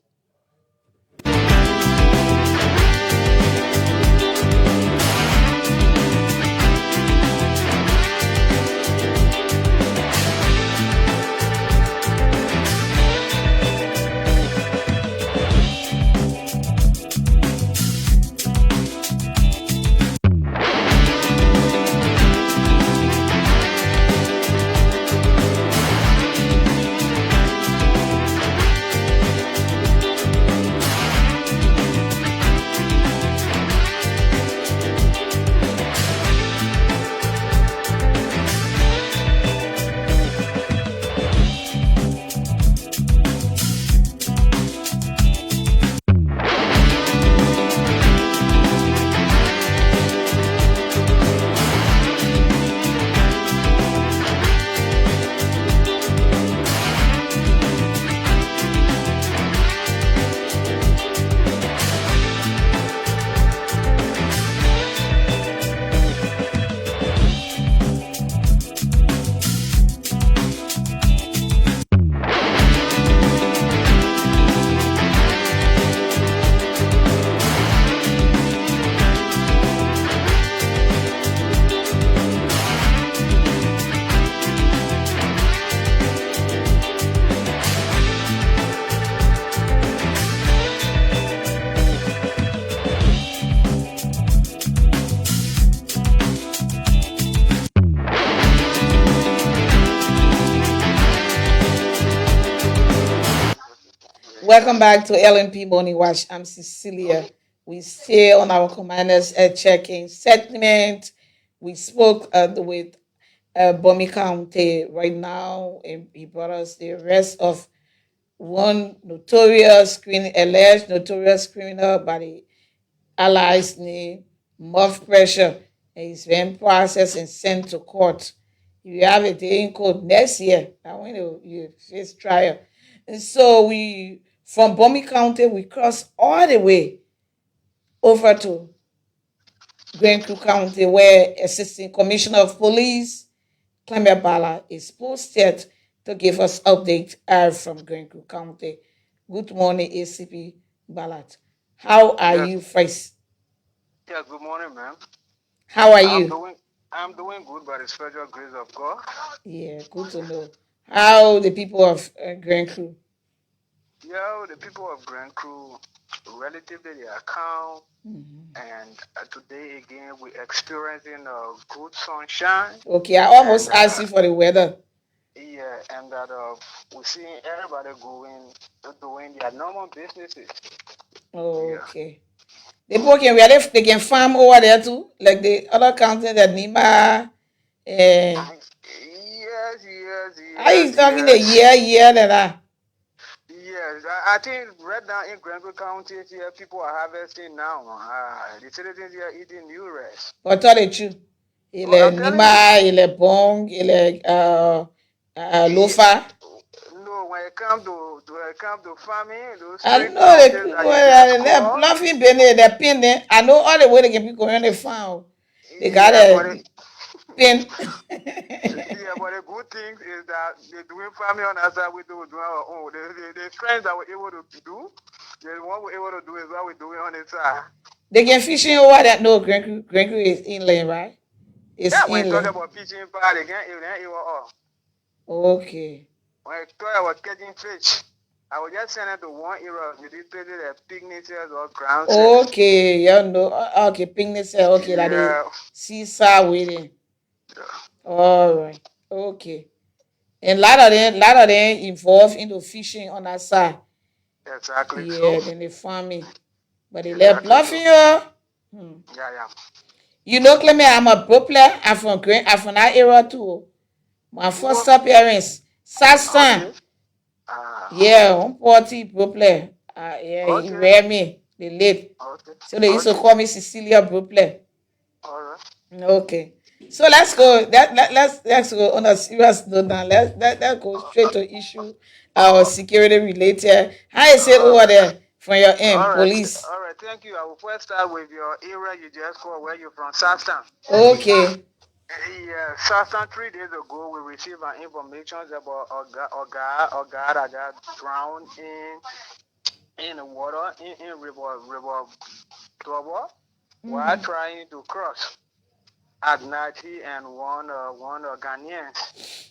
Welcome back to LNP Morning Watch. I'm Cecilia. We stay on our commanders check-in segment. We spoke with Bomi County right now, and he brought us the rest of one alleged notorious criminal by the allies named Muff Pressure, and he's been processed and sent to court. You have a day in court next year. I want you face trial. And so we from Bomi County we cross all the way over to Grand Crew County where Assistant Commissioner of Police Clement Bala is posted to give us update from Grand Crew County. Good morning, ACP Ballard. How are Yes, you first? yes, good morning, ma'am. How are I'm you? doing I'm doing good by the special grace of God. Yeah, good to know. How the people of Grand Crew? Yeah, the people of Grand Crew, relatively they are calm, and today again we're experiencing good sunshine, Okay, I and almost asked you for the weather. yeah, and that we're seeing everybody doing their normal businesses. Yeah. Okay. The people can they can farm over there too, like the other county that Nima. Uh, Yes, yes, are yes, you talking a yes. year that I? Yes, I think right now in Granville County here, people are harvesting now. The citizens here are eating new rice. Or tell the truth. Il Oh, est I'm telling you. Nima, il est Bong, il est Ye- Lofa. No, So when it comes to farming, those I three know counties that you just they're called, bluffing Benny, they're pinning. I know all the way they can be going on the farm. They got yeah, but a pin. yeah, but the good thing is that they're doing farming on our side, we do our own. The strength that we're able to do, what we're able to do is what we're doing on the side. They can fishing over that. No, Grand Creek is inland, right? It's Yeah, when you talk inland. about fishing part, again, it was all. Okay. When you talk about catching fish, I will just send it to one area. You did play the picnic cells or ground cells. Okay, you know. Okay, picnic say okay, that is Yeah, seesaw waiting. All right. Okay. And lot of them involved into fishing on that side. exactly so. Yeah, then they farming. But they let Exactly bluffing so. you. Yeah, yeah. You know, Clement, I'm a pro player. I'm from that area too. My first Whoa, appearance, Sassan. okay. Ah, Yeah, one party pro player. Yeah, he okay. read me. The late. Okay. So they used to Okay. call me Cecilia pro player. All right. Okay. So let's go. Let's go on a serious note now. Let's go straight to issue our security related. How is it All over right. there from your end, All right. police? All right. Thank you. I will first start with your area you just called where you're from, Sastan. Okay. Yeah, Sastan, 3 days ago, we received an information about a guy that got drowned in the water in river Toba while trying to cross at night. He and one Ghanaians.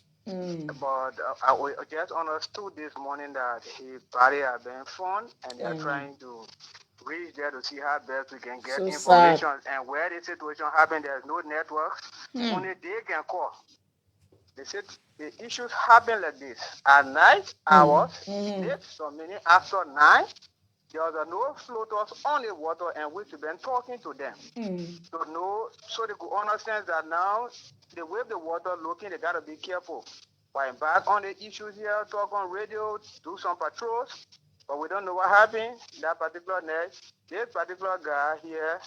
But we just understood this morning that his body had been found, and they are trying to reach there to see how best we can get So sad. information. And where the situation happened, there's no network. Only they can call. They said the issues happen like this. At night hours, late, some minutes after 9, there was no floaters on the water, and we've been talking to them. So they could understand that now the way the water looking, they gotta be careful. While back on the issues here, talk on radio, do some patrols, but we don't know what happened that particular night. This particular guy here,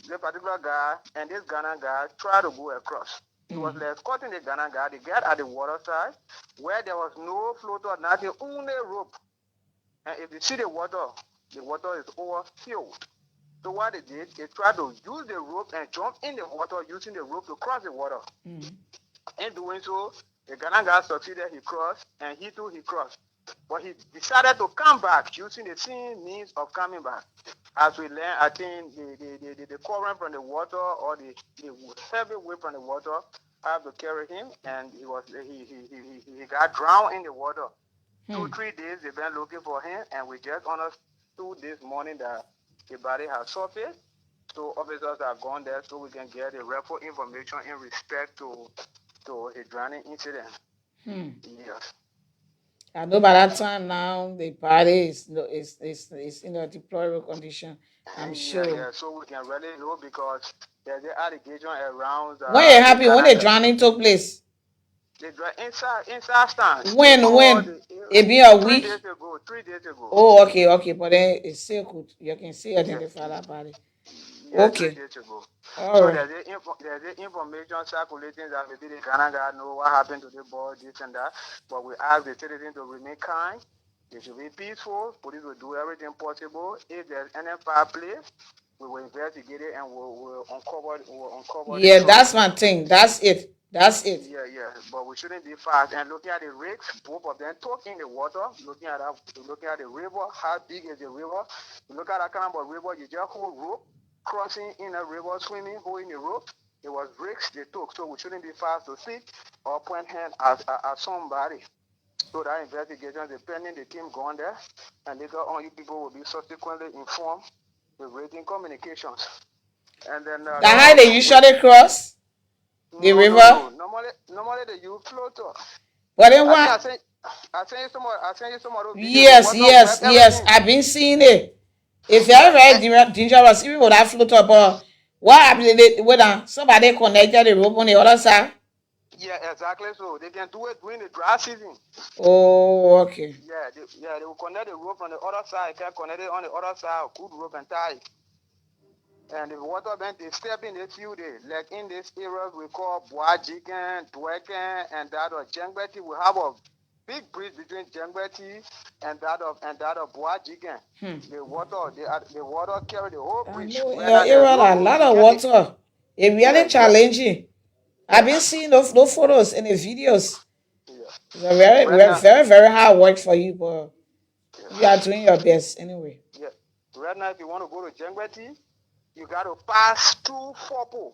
the particular guy and this Ghana guy try to go across. He was escorting the Ghana guy. They get at the water side where there was no floater, nothing, only rope. And if you see the water is overfilled. So what they did, they tried to use the rope and jump in the water using the rope to cross the water. In doing so, the Ghana guy succeeded, he crossed, and he too, he crossed. But he decided to come back using the same means of coming back. As we learn, I think the current from the water or the heavy weight from the water had to carry him, and he got drowned in the water. 2-3 days they've been looking for him, and we just understood this morning that the body has surfaced. So officers are gone there so we can get the record information in respect to a drowning incident. Yes. I know by that time now the party is in a deplorable condition. I'm sure. Yeah. So we can really know because there's an allegation around When it the happened, when Ghana the drowning took place. they inside stands. They called When it been a 3 days week. ago. 3 days ago. Oh, okay, but then it's still good. You can still Yeah. identify that body. Yeah, 3 Okay, days ago. all So right. there's the information circulating that maybe the Ghana guy know what happened to the boy, this and that. But we ask the citizens to remain kind. They should be peaceful. Police will do everything possible. If there's any foul play, we will investigate it and we'll uncover the Yeah, truth. that's my thing. That's it. That's it. Yeah. But we shouldn't be fast. And looking at the rigs, both of them talk in the water, looking at the river, how big is the river? You look at that kind of river, you just hold rope, crossing in a river, swimming, holding the rope. It was rigs they took, so we shouldn't be fast to see or point hand at somebody. So that investigation, depending the team going there, and later on, you people will be subsequently informed with written communications. And then That how they usually cross the river. no. Normally they use floater. But then I think what? I sent you some of those videos. The Yes, water yes, wet yes. everything. I've been seeing it. It's very, very dangerous. Even with that float up, what happened when somebody connected the rope on the other side? Yeah, exactly. So they can do it during the dry season. Oh, okay. They will connect the rope on the other side. Can connect it on the other side, good rope and tie it. And the water then they step in a few days. Like in this area we call Boajiken, Dweken, and that or Jengbeti, we have big bridge between Jengweti and that of Boajigen. The water carry the whole I bridge. know in Right your now, there's area no a road lot to of get it. water. It's really Yeah, challenging. I've been seeing those photos and the videos. yeah. It's a very, Right now, very, very hard work for you, but you are doing your best anyway. yeah. Right now, if you want to go to Jengweti, you got to pass through Fopo.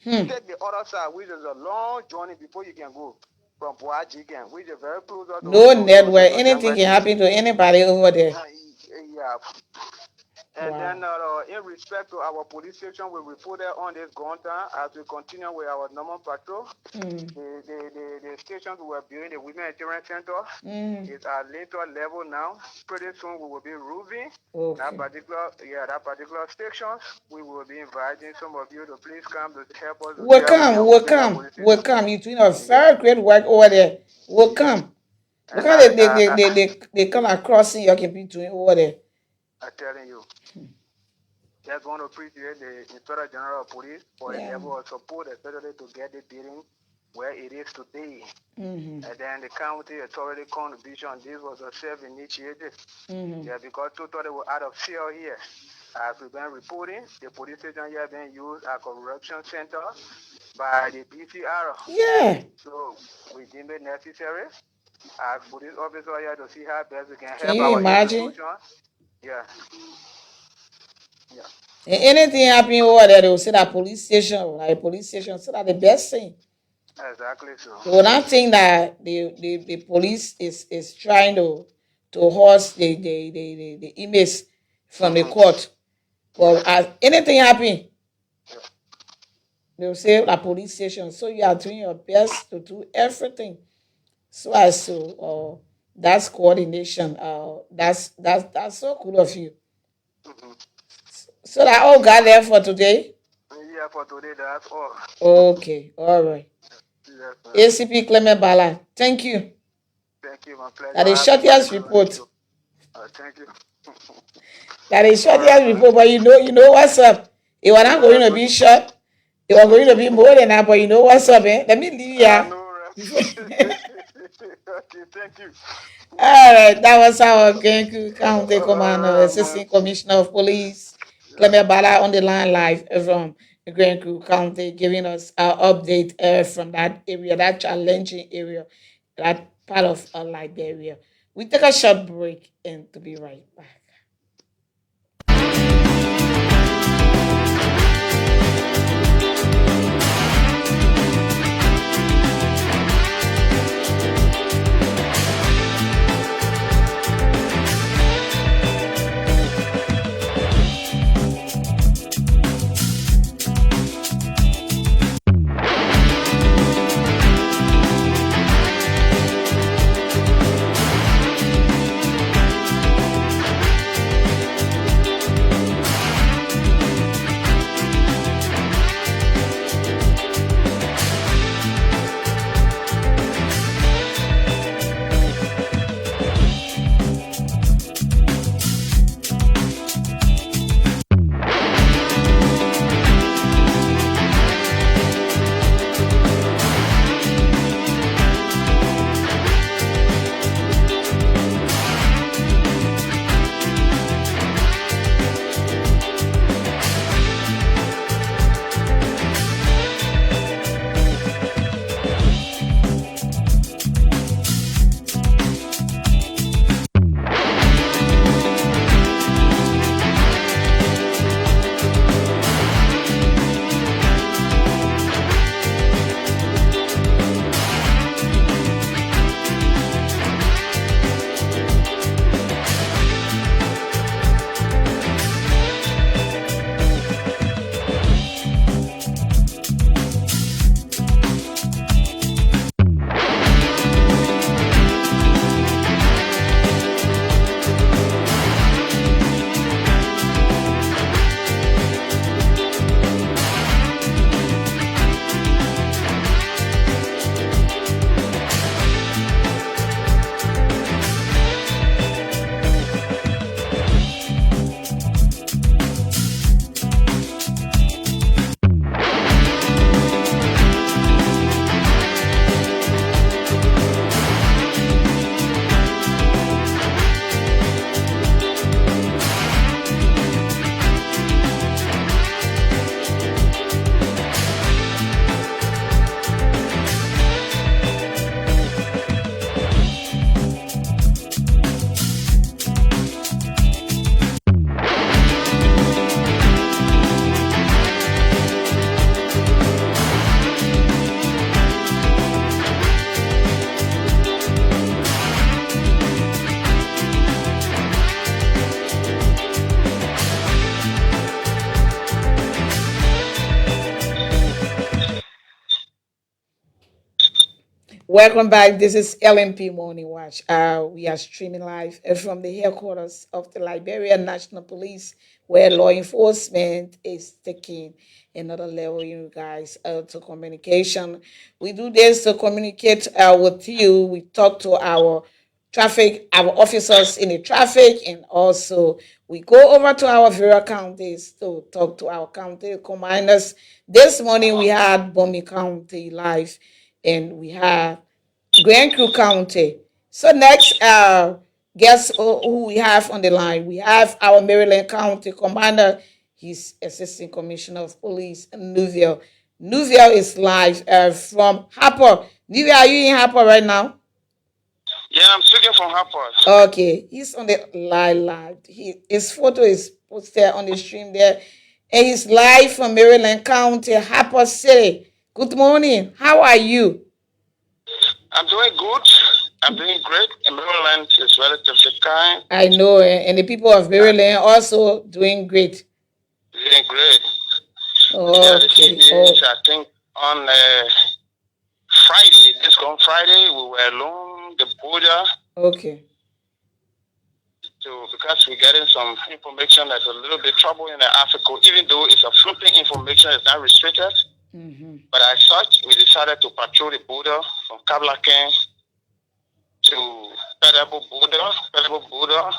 Take the other side, which is a long journey before you can go from Boajigen, which is very close No network. to Anything can Jengweti. happen to anybody over there. Yeah. And Wow. then, in respect to our police station, we reported on this gone time as we continue with our normal patrol. The stations we were building, the Women Endurance Center, is at later level now. Pretty soon we will be roofing that particular station. We will be inviting some of you to please come to help us. We'll come. You're doing a very great work over there. We'll come. Look how they come across in your can be doing over there. I'm telling you. Just want to appreciate the Inspector General of Police for the level of support, especially to get the building where it is today. And then the county authority contribution, this was a self-initiated. Yeah, because totally were out of sale here. As we've been reporting, the police station here being used as a correction center by the BCR. Yeah. So we deem it necessary as police officer here to see how best we can help Can you our imagine? institution. Yeah. And anything happening over there, they will say that police station, like a police station, so that the best thing. Exactly so. They will not think that the police is trying to horse the image from the court. But as anything happen, they will say that police station. So you are doing your best to do everything. So as to that's coordination. That's so cool of you. So that all got there for today? Yeah, for today, that's all. Okay, all right. Yes, ACP Clement Bala, thank you. thank you, my pleasure. That is shortest report. Thank you. That is shortest report, but you know what's up. It was not going to be short. It was going to be more than that, but you know what's up, eh? Let me leave here. Okay, thank you. All right, that was our Genku County Commander, Assistant Commissioner of Police, Clement Bala on the line live from Genku County, giving us our update from that area, that challenging area, that part of Liberia. We take a short break and to be right back. Welcome back. This is LMP Morning Watch. We are streaming live from the headquarters of the Liberian National Police, where law enforcement is taking another level, you guys, to communication. We do this to communicate with you. We talk to our officers in the traffic, and also we go over to our various counties to talk to our county commanders. This morning we had Bomi County live, and we have Grand Crew County. So next, guess who we have on the line? We have our Maryland County Commander. He's Assistant Commissioner of Police, Nuville. Nuville is live from Harper. Nuville, are you in Harper right now? Yeah, I'm speaking from Harper. Okay, he's on the live. His photo is posted on the stream there, and he's live from Maryland County, Harper City. Good morning. How are you? I'm doing good. I'm doing great. And Maryland is relatively kind. I know, and the people of Maryland also doing great. Doing great. Okay. Yeah, the thing is, I think on Friday, this coming Friday, we were along the border. Okay. Because we're getting some information that's a little bit trouble in the Africa, even though it's a flipping information, it's not restricted. Mm-hmm. But as such, we decided to patrol the border from Kablaken to Pedable border,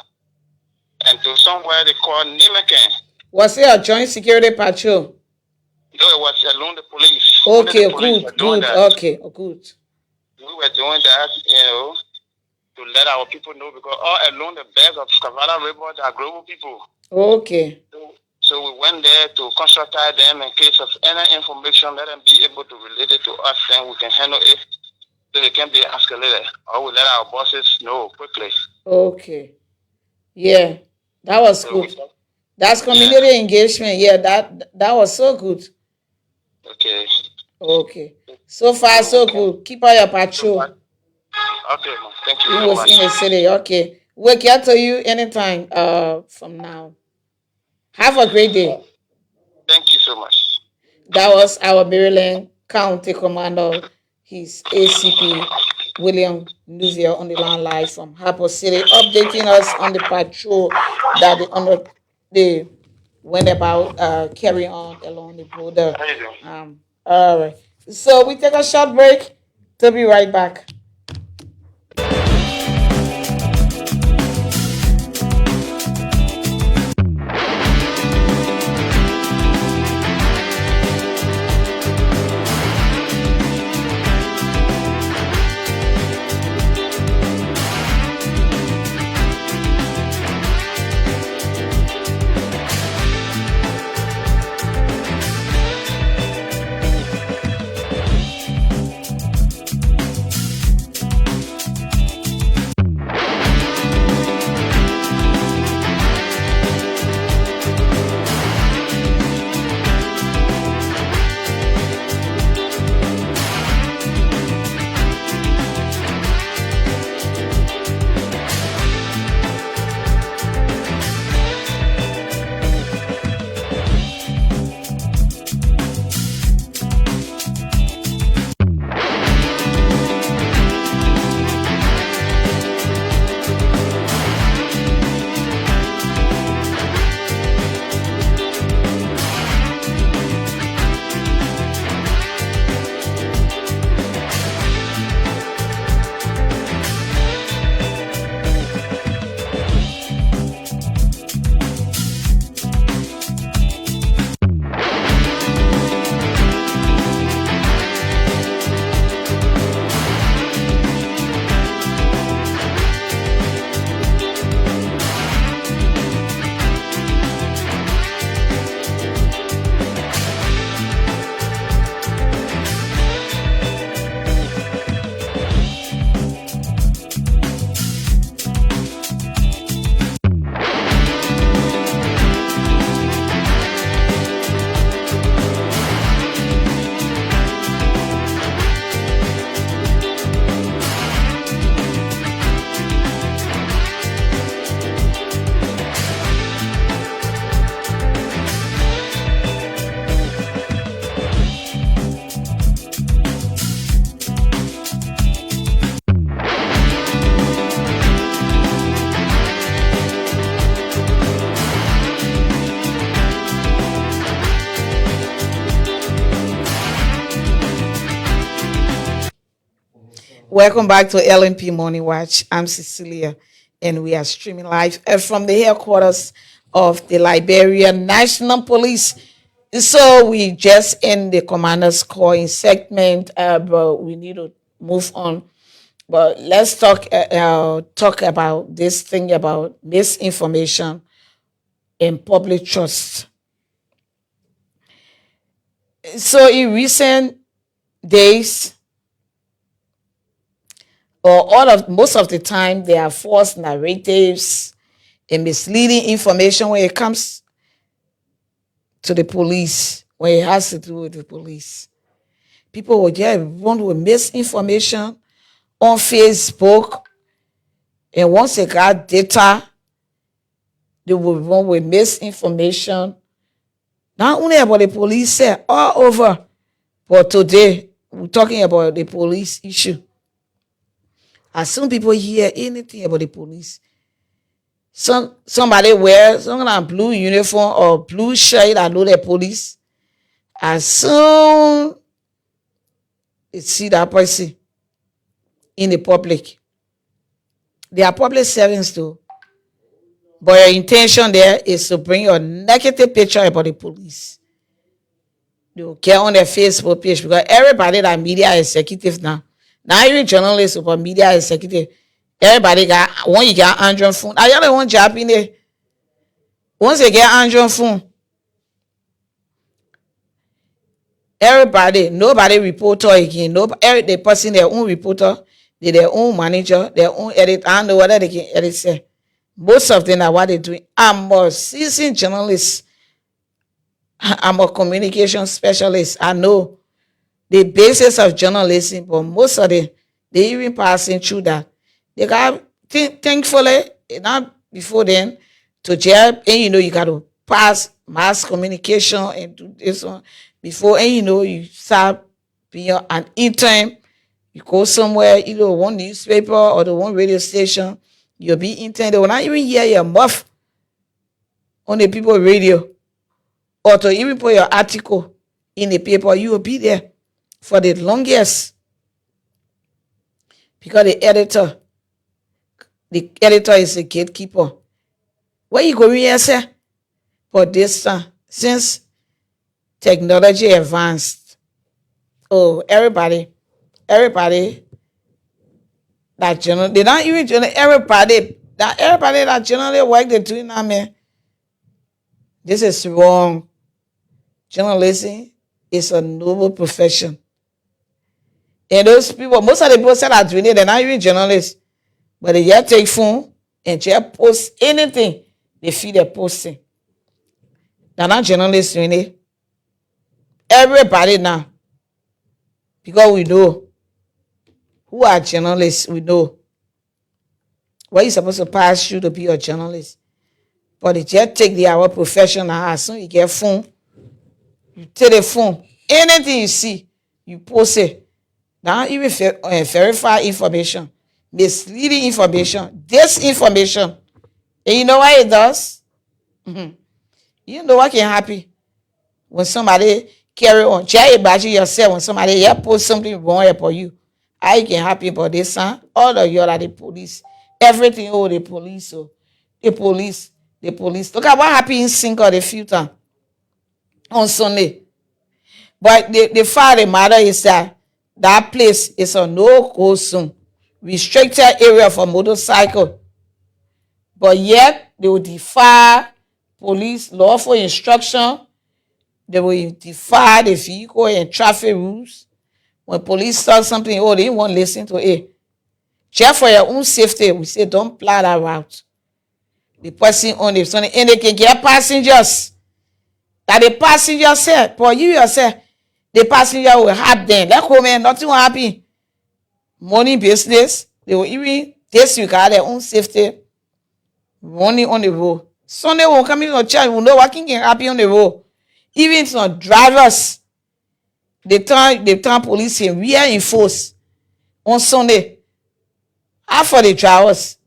and to somewhere they call Nimeken. Was it a joint security patrol? No, it was along the police. Okay, good. Okay, good. We were doing that, to let our people know, because all along the bank of Kavala River, there are global people. Okay. So we went there to consult them in case of any information, let them be able to relate it to us, then we can handle it so it can be escalated. Or we let our bosses know quickly. Okay. Yeah, that was good. That's community engagement. Yeah, that was so good. Okay. So far, so good. Keep on your patrol. Okay, thank you. You was in the city. Okay. We'll get to you anytime from now. Have a great day. Thank you so much. That was our Maryland County Commander. He's ACP William Nuville on the line live from Harper City, updating us on the patrol that they went about carrying on along the border. All right. So we take a short break. To be right back. Welcome back to LNP Morning Watch. I'm Cecilia, and we are streaming live from the headquarters of the Liberian National Police. So we just end the commander's calling segment, but we need to move on. But let's talk about this thing about misinformation and public trust. So in recent days, or most of the time, there are false narratives and misleading information when it comes to the police, when it has to do with the police. People will just run with misinformation on Facebook, and once they got data, they will run with misinformation. Not only about the police, all over. But today, we're talking about the police issue. As soon people hear anything about the police, somebody wear some kind of blue uniform or blue shirt, I know the police. As soon they see that person in the public, they are public servants too. But your intention there is to bring your negative picture about the police. They will get on their Facebook page because everybody that media executive now, not even journalists, but media executive, everybody got, when you get Android phone, I only one job in there. Once they get Android phone, everybody, nobody reporter again. Nobody, the person their own reporter, their own manager, their own editor. I don't know whether they can edit. Say. Most of them are what they're doing. I'm a seasoned journalist. I'm a communication specialist. I know the basis of journalism, but most of them, they even passing through that. They got, thankfully, not before then, to job, and you got to pass mass communication and do this one before, and you start being an intern. You go somewhere, either one newspaper or the one radio station, you'll be intern. They will not even hear your muff on the people radio, or to even put your article in the paper. You will be there for the longest because the editor is a gatekeeper. Where you going here, sir? For this time, since technology advanced, everybody that generally, they don't even generally, everybody that generally work they doing now, man. This is wrong. Journalism is a noble profession. And those people, most of the people that are doing it, they're not even journalists. But they just take phone and just post anything they feel they're posting. They're not journalists doing it. Everybody now. Because we know who are journalists, we know what you're supposed to pass through to be a journalist. But they just take our profession now. As soon as you get phone, you take the phone. Anything you see, you post it. Now even verify information, misleading information, disinformation. And you know what it does? You know what can happen when somebody carry on. Just imagine yourself when somebody post something wrong about you. How it can happen about this, huh? All of you are the police. Everything, the police. The police. Look at what happened in Cinco de Futa on Sunday. But the fact of the matter is that place is a no-go zone, restricted area for motorcycle. But yet, they will defy police lawful instruction. They will defy the vehicle and traffic rules. When police start something, they won't listen to it. Just for your own safety, we say don't plow that route. The person on the sunny, and they can get passengers. That the passenger said, but you yourself, the passenger will have them. That home, man, nothing will happen. Money business, they will even disregard their own safety. Running on the road. Sunday will come in to church, will know what can happen on the road. Even some drivers, the time police can reinforce on Sunday. Half of the drivers,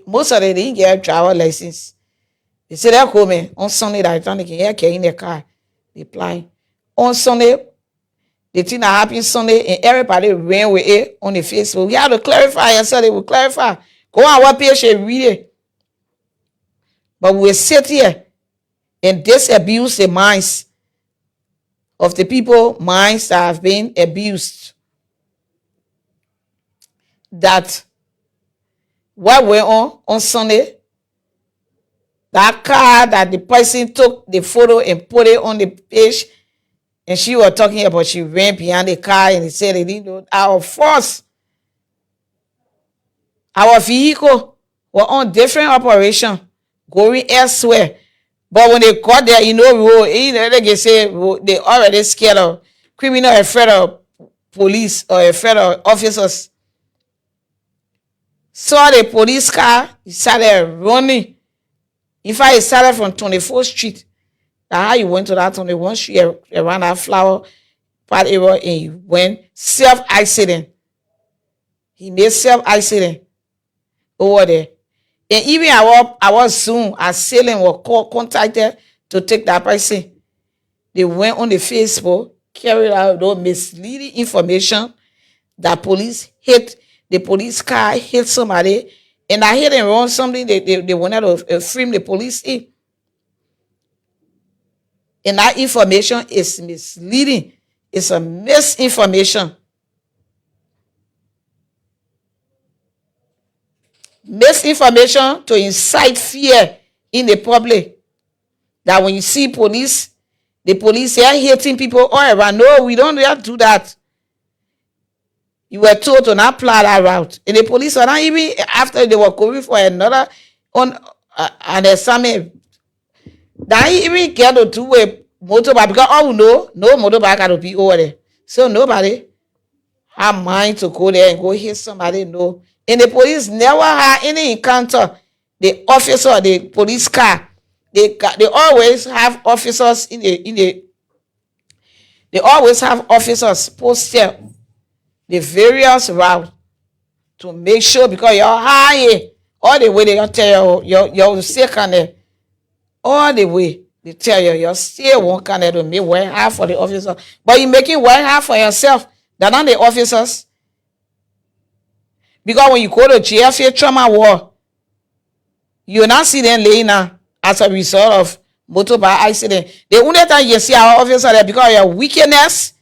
most of them, they didn't get a driver license. They say they're coming on Sunday that time they can carry in their car. They fly. On Sunday, The thing that happened Sunday, and everybody ran with it on the Facebook. We have to clarify, and so they will clarify. Go on what page and read it. But we sit here and disabuse the minds of the people, minds that have been abused. That what went on Sunday, that car that the person took the photo and put it on the page, and she was talking about she ran behind the car and he said they didn't know our force, our vehicle were on different operation going elsewhere. But when they got there, they can say they already scared of criminal, afraid of police or afraid of officers. Saw the police car, he started running. In fact, he started from 24th Street. That's how he went to that 21st Street around that flower part area, and he went self-accident. He made self-accident over there. And even our Zoom, our sailing was contacted to take that person. They went on the Facebook, carried out those misleading information that police hit, the police car hit somebody, and I hit and run something they wanted to frame the police in. And that information is misleading. It's a misinformation. Misinformation to incite fear in the public. That when you see police, the police are hitting people all around. No, we don't have to do that. You were told to not plow that route. And the police were not even, after they were going for another on an assignment, that even get to do a motorbike, because all we know, no motorbike got to be over there. So nobody have mind to go there and go hit somebody, no. And the police never had any encounter. The officer, the police car, they always have officers they always have officers posted the various routes to make sure, because you're high all the way they don't tell you you're sick on there. All the way they tell you you're still one kind of to make work hard for the officer, but you're making work hard for yourself. They're not the officers. Because when you go to GFA trauma war, you will not see them laying down as a result of motorbike accident. The only time you see our officers there, because of your wickedness,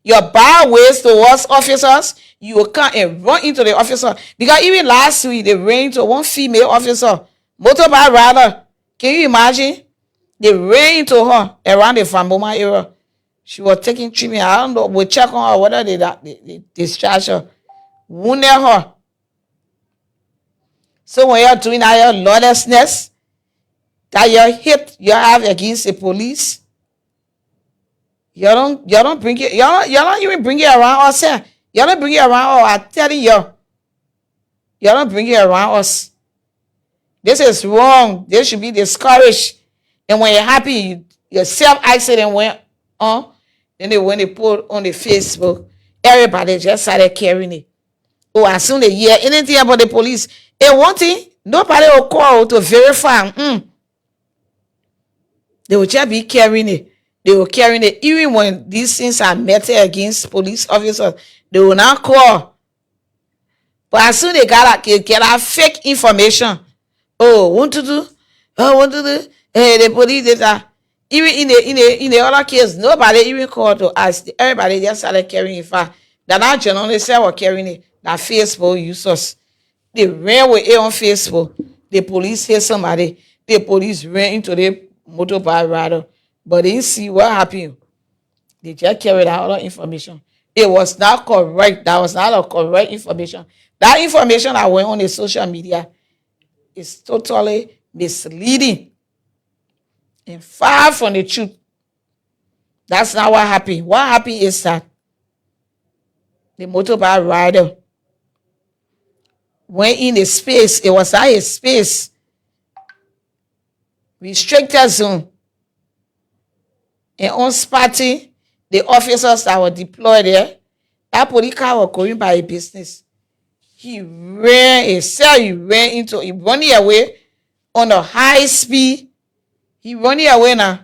your bad ways towards officers, you will come and run into the officer. Because even last week, they ran into one female officer, motorbike rider. Can you imagine? They ran into her around the Famboma area. She was taking treatment. I don't know. We'll check on her whether they discharge her. Wounded her. So when you're doing that, your lawlessness that you have against the police, you don't bring it. You don't even bring it around us here. You don't bring it around us. I'm telling you, you don't bring it around us. This is wrong. They should be discouraged. And when you're happy, your self-accident went on. Then when they put on the Facebook, everybody just started carrying it. Oh, as soon as they hear anything about the police, and one thing, nobody will call to verify. They will just be carrying it. They will carry it. Even when these things are meted against police officers, they will not call. But as soon as they get that fake information, want to do, the police data. Even in the other case, nobody even called to ask. Everybody just started carrying it. They're not journalists were carrying it. That Facebook users. They ran with it on Facebook. The police hit somebody. The police ran into the motorbike rider. But they didn't see what happened. They just carried out all the information. It was not correct. That was not a correct information. That information that went on the social media is totally misleading and far from the truth. That's not what happened. What happened is that the motorbike rider went in a space. It was not a space, restricted zone. And on spotting the officers that were deployed there, that police car was going by a business. He ran running away on a high speed. He running away now.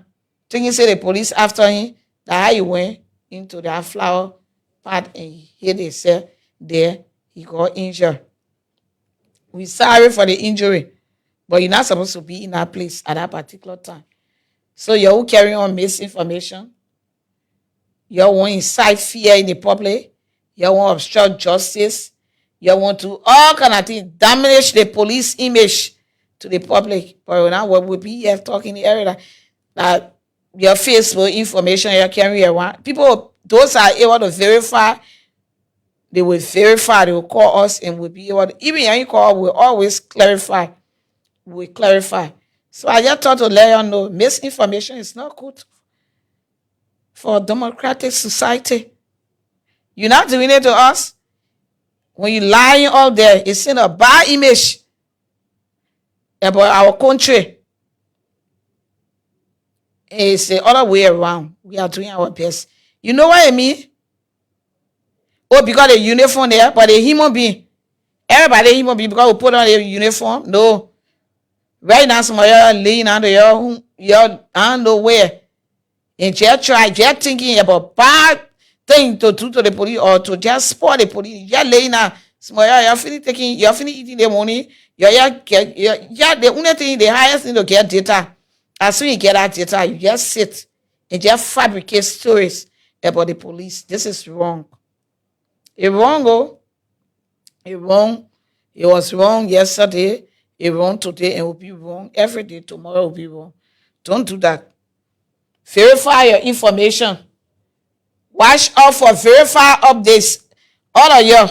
Thinking say the police after him. That's how he went into that flower pot and he hit himself there. He got injured. We sorry for the injury, but you're not supposed to be in that place at that particular time. So you're carrying on misinformation. You want to incite fear in the public. You want to obstruct justice. You want to all kind of things, damage the police image to the public. But now what we be here talking in the area that your Facebook information you're carrying around, people, those are able to verify. They will verify. They will call us and we'll be able to, even when you call, we'll always clarify. We clarify. So I just thought to let you know, misinformation is not good for a democratic society. You're not doing it to us. When you're lying out there, it's in a bad image about our country. It's the other way around. We are doing our best. You know what I mean? Oh, because the uniform there, but the human being. Everybody human being because we put on a uniform. No. Right now, some of y'all laying under your I don't know where. And just thinking about bad thing to do to the police or to just spoil the police. You're laying down. Small, you're finna eating the money. The only thing, the highest thing to get data. As soon as you get that data, you just sit and just fabricate stories about the police. This is wrong. It's wrong, oh. It's wrong. It was wrong yesterday. It's wrong today and will be wrong every day. Tomorrow will be wrong. Don't do that. Verify your information. Watch out for verify updates. All of you.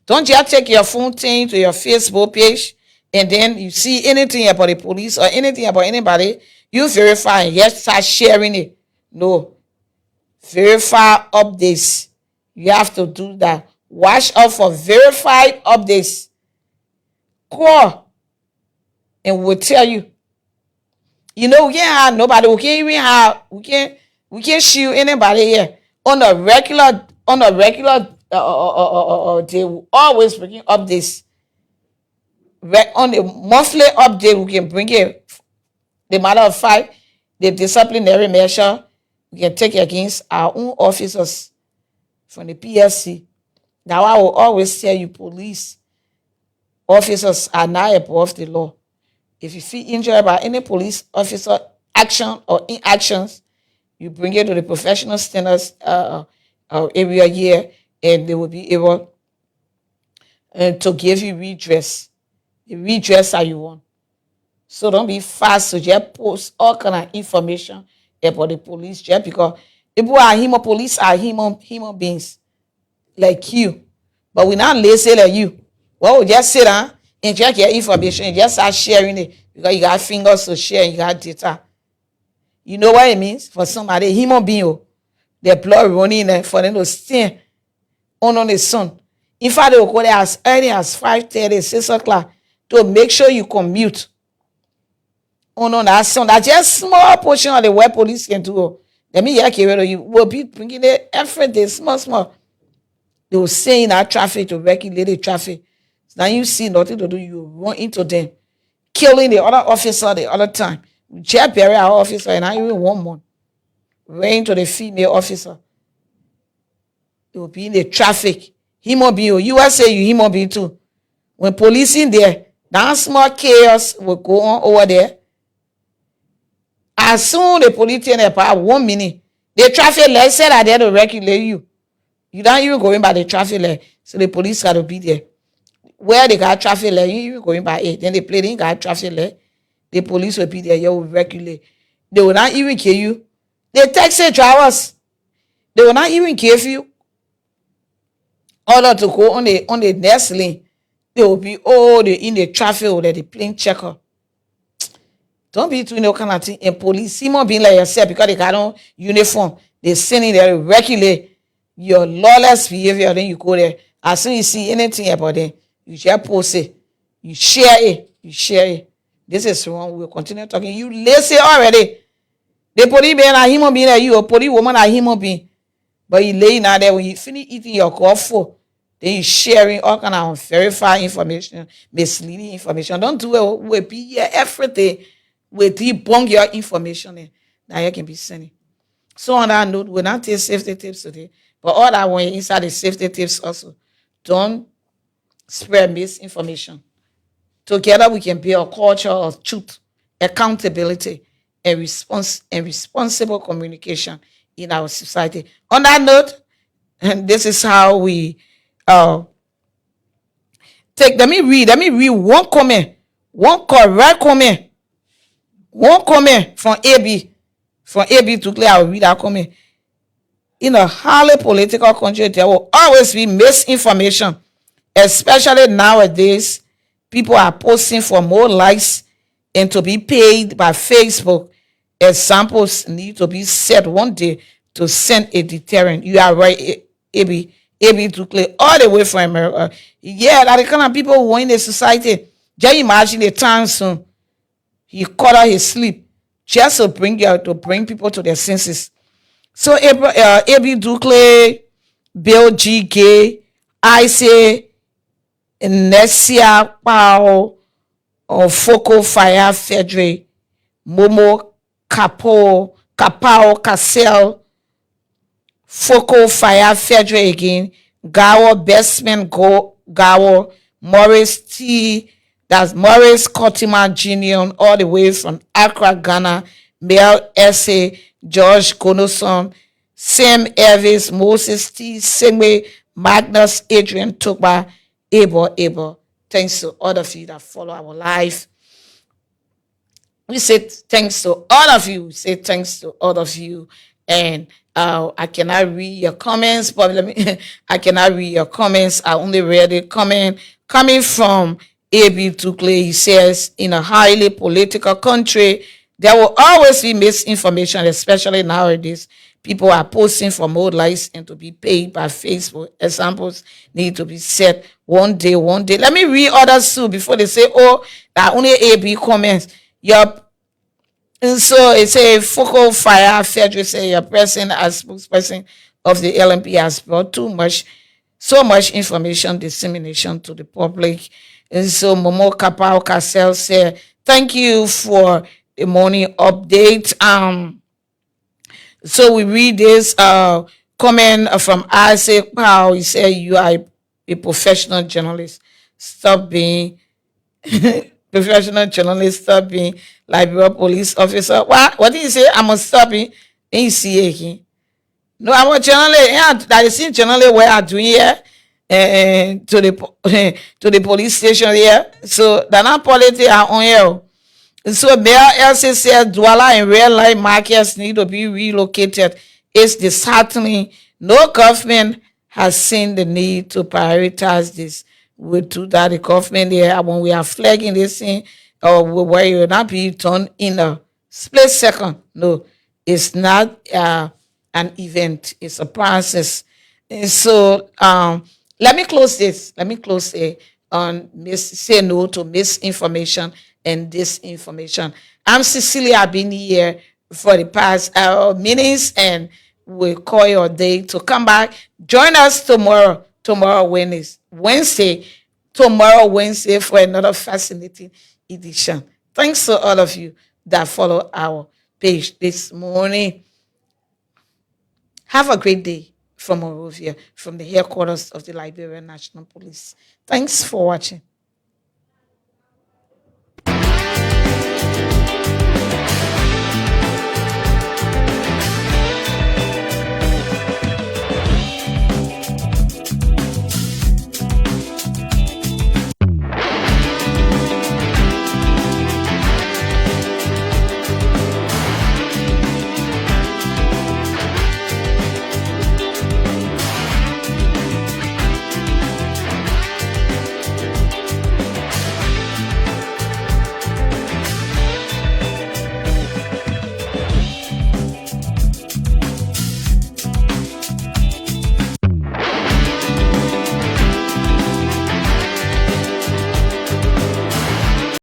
Don't just take your phone thing to your Facebook page and then you see anything about the police or anything about anybody, you verify and just start sharing it. No. Verify updates. You have to do that. Watch out for verified updates. Call and we'll tell you. You know, we can't have nobody. We can't shoot anybody here on a regular. They will always bring updates. On the monthly update, we can bring it. The matter of fact, the disciplinary measure we can take against our own officers from the PSC. Now I will always tell you, police officers are not above the law. If you feel injured by any police officer action or inactions, you bring it to the professional standards area here, and they will be able to give you redress. The redress that you want. So don't be fast to just post all kind of information about the police just because people are police are human beings like you. But we're not lazy like you. Well, we just sit down and check your information and just start sharing it because you got fingers to share and you got data. You know what it means for somebody, human being, their blood running there for them to stand on the sun. In fact, they will go there as early as 5:30, 6 o'clock to make sure you commute on that sun. That's just small portion of the what police can do. Let me hear you will be bringing it every day, small. They will say in that traffic to regulate the traffic. So now you see nothing to do, you run into them, killing the other officer the other time. We just bury our officer and not even 1 month. Ran to the female officer. They will be in the traffic. Human being, you will say you human being too. When police in there, that small chaos will go on over there. As soon the police in about 1 minute, the traffic light said are there to regulate you. You don't even going by the traffic light. So the police got to be there. Where they got traffic light, you even going by it. Then they play, they got traffic light. The police will be there, you will regulate. They will not even kill you. The taxi drivers, they will not even give you order to go on the next lane. They will be in the traffic or the plane checker. Don't be doing no kind of thing. And police, human being like yourself because they got on uniform, they sending there to regulate your lawless behavior. Then you go there. As soon as you see anything about them, you just post it, you share it. This is wrong. We'll continue talking. You lazy already. The police being a human being like you, a police woman a human being. But you laying out there when you finish eating your full, then you sharing all kind of unverified information, misleading information. Don't do it with be here every day with debunk your information that you can be sending. So on that note, we'll not take safety tips today, but all that one inside the safety tips also. Don't spread misinformation. Together we can build a culture of truth, accountability, and responsible communication in our society. On that note, and this is how we uh take. Let me read one comment, one correct comment, one comment from AB. From AB to clear, I'll read that comment. In a highly political country, there will always be misinformation, especially nowadays. People are posting for more likes and to be paid by Facebook. Examples need to be set one day to send a deterrent. You are right, AB to clear all the way from America. Yeah, that the kind of people who are in the society. Just imagine the time soon he cut out his sleep just to bring people to their senses. So AB Ducle, Bill G. Gay, I say Nesia Pao, or Foco Fire Fedre, Momo Kapao Cassell, Foco Fire Fedre again, Gower Bestman Gower, Morris T. That's Morris Cottiman Jr. all the way from Accra, Ghana, Mel S.A., George Gonoson, Sam Elvis, Moses T. Singway, Magnus Adrian Tugba, Abel. Thanks to all of you that follow our life. We say thanks to all of you. We say thanks to all of you. And I cannot read your comments, but I cannot read your comments. I only read a comment coming from AB Tukle. He says, in a highly political country, there will always be misinformation, especially nowadays. People are posting for more likes and to be paid by Facebook. Examples need to be set one day. Let me read others too before they say, oh, that only AB comments. Yup. And so it's a focal fire. Frederick say your person as spokesperson of the LMP has brought so much information dissemination to the public. And so Momo Kapao Cassell said, thank you for the morning update. So we read this comment from Isaac Powell. He said, you are a professional journalist. Stop being professional journalist, stop being Liberia police officer. What did you say? I'm a stopping in CA. No, I'm a journalist. Yeah, that is in journalist where I'm doing here. To the to the police station here. So they're not politics are on here. So Mayor Elsie said Douala and real life markets need to be relocated. It's disheartening. No government has seen the need to prioritize this. We do that. The government there when we are flagging this thing, or where it will not be done in a split second. No, it's not an event. It's a process. And so let me close this. Let me close it on say no to misinformation and disinformation. I'm Cecilia. I've been here for the past minutes, and we'll call your day to come back. Join us tomorrow. Wednesday. Tomorrow, Wednesday, for another fascinating edition. Thanks to all of you that follow our page this morning. Have a great day from Monrovia, from the headquarters of the Liberian National Police. Thanks for watching.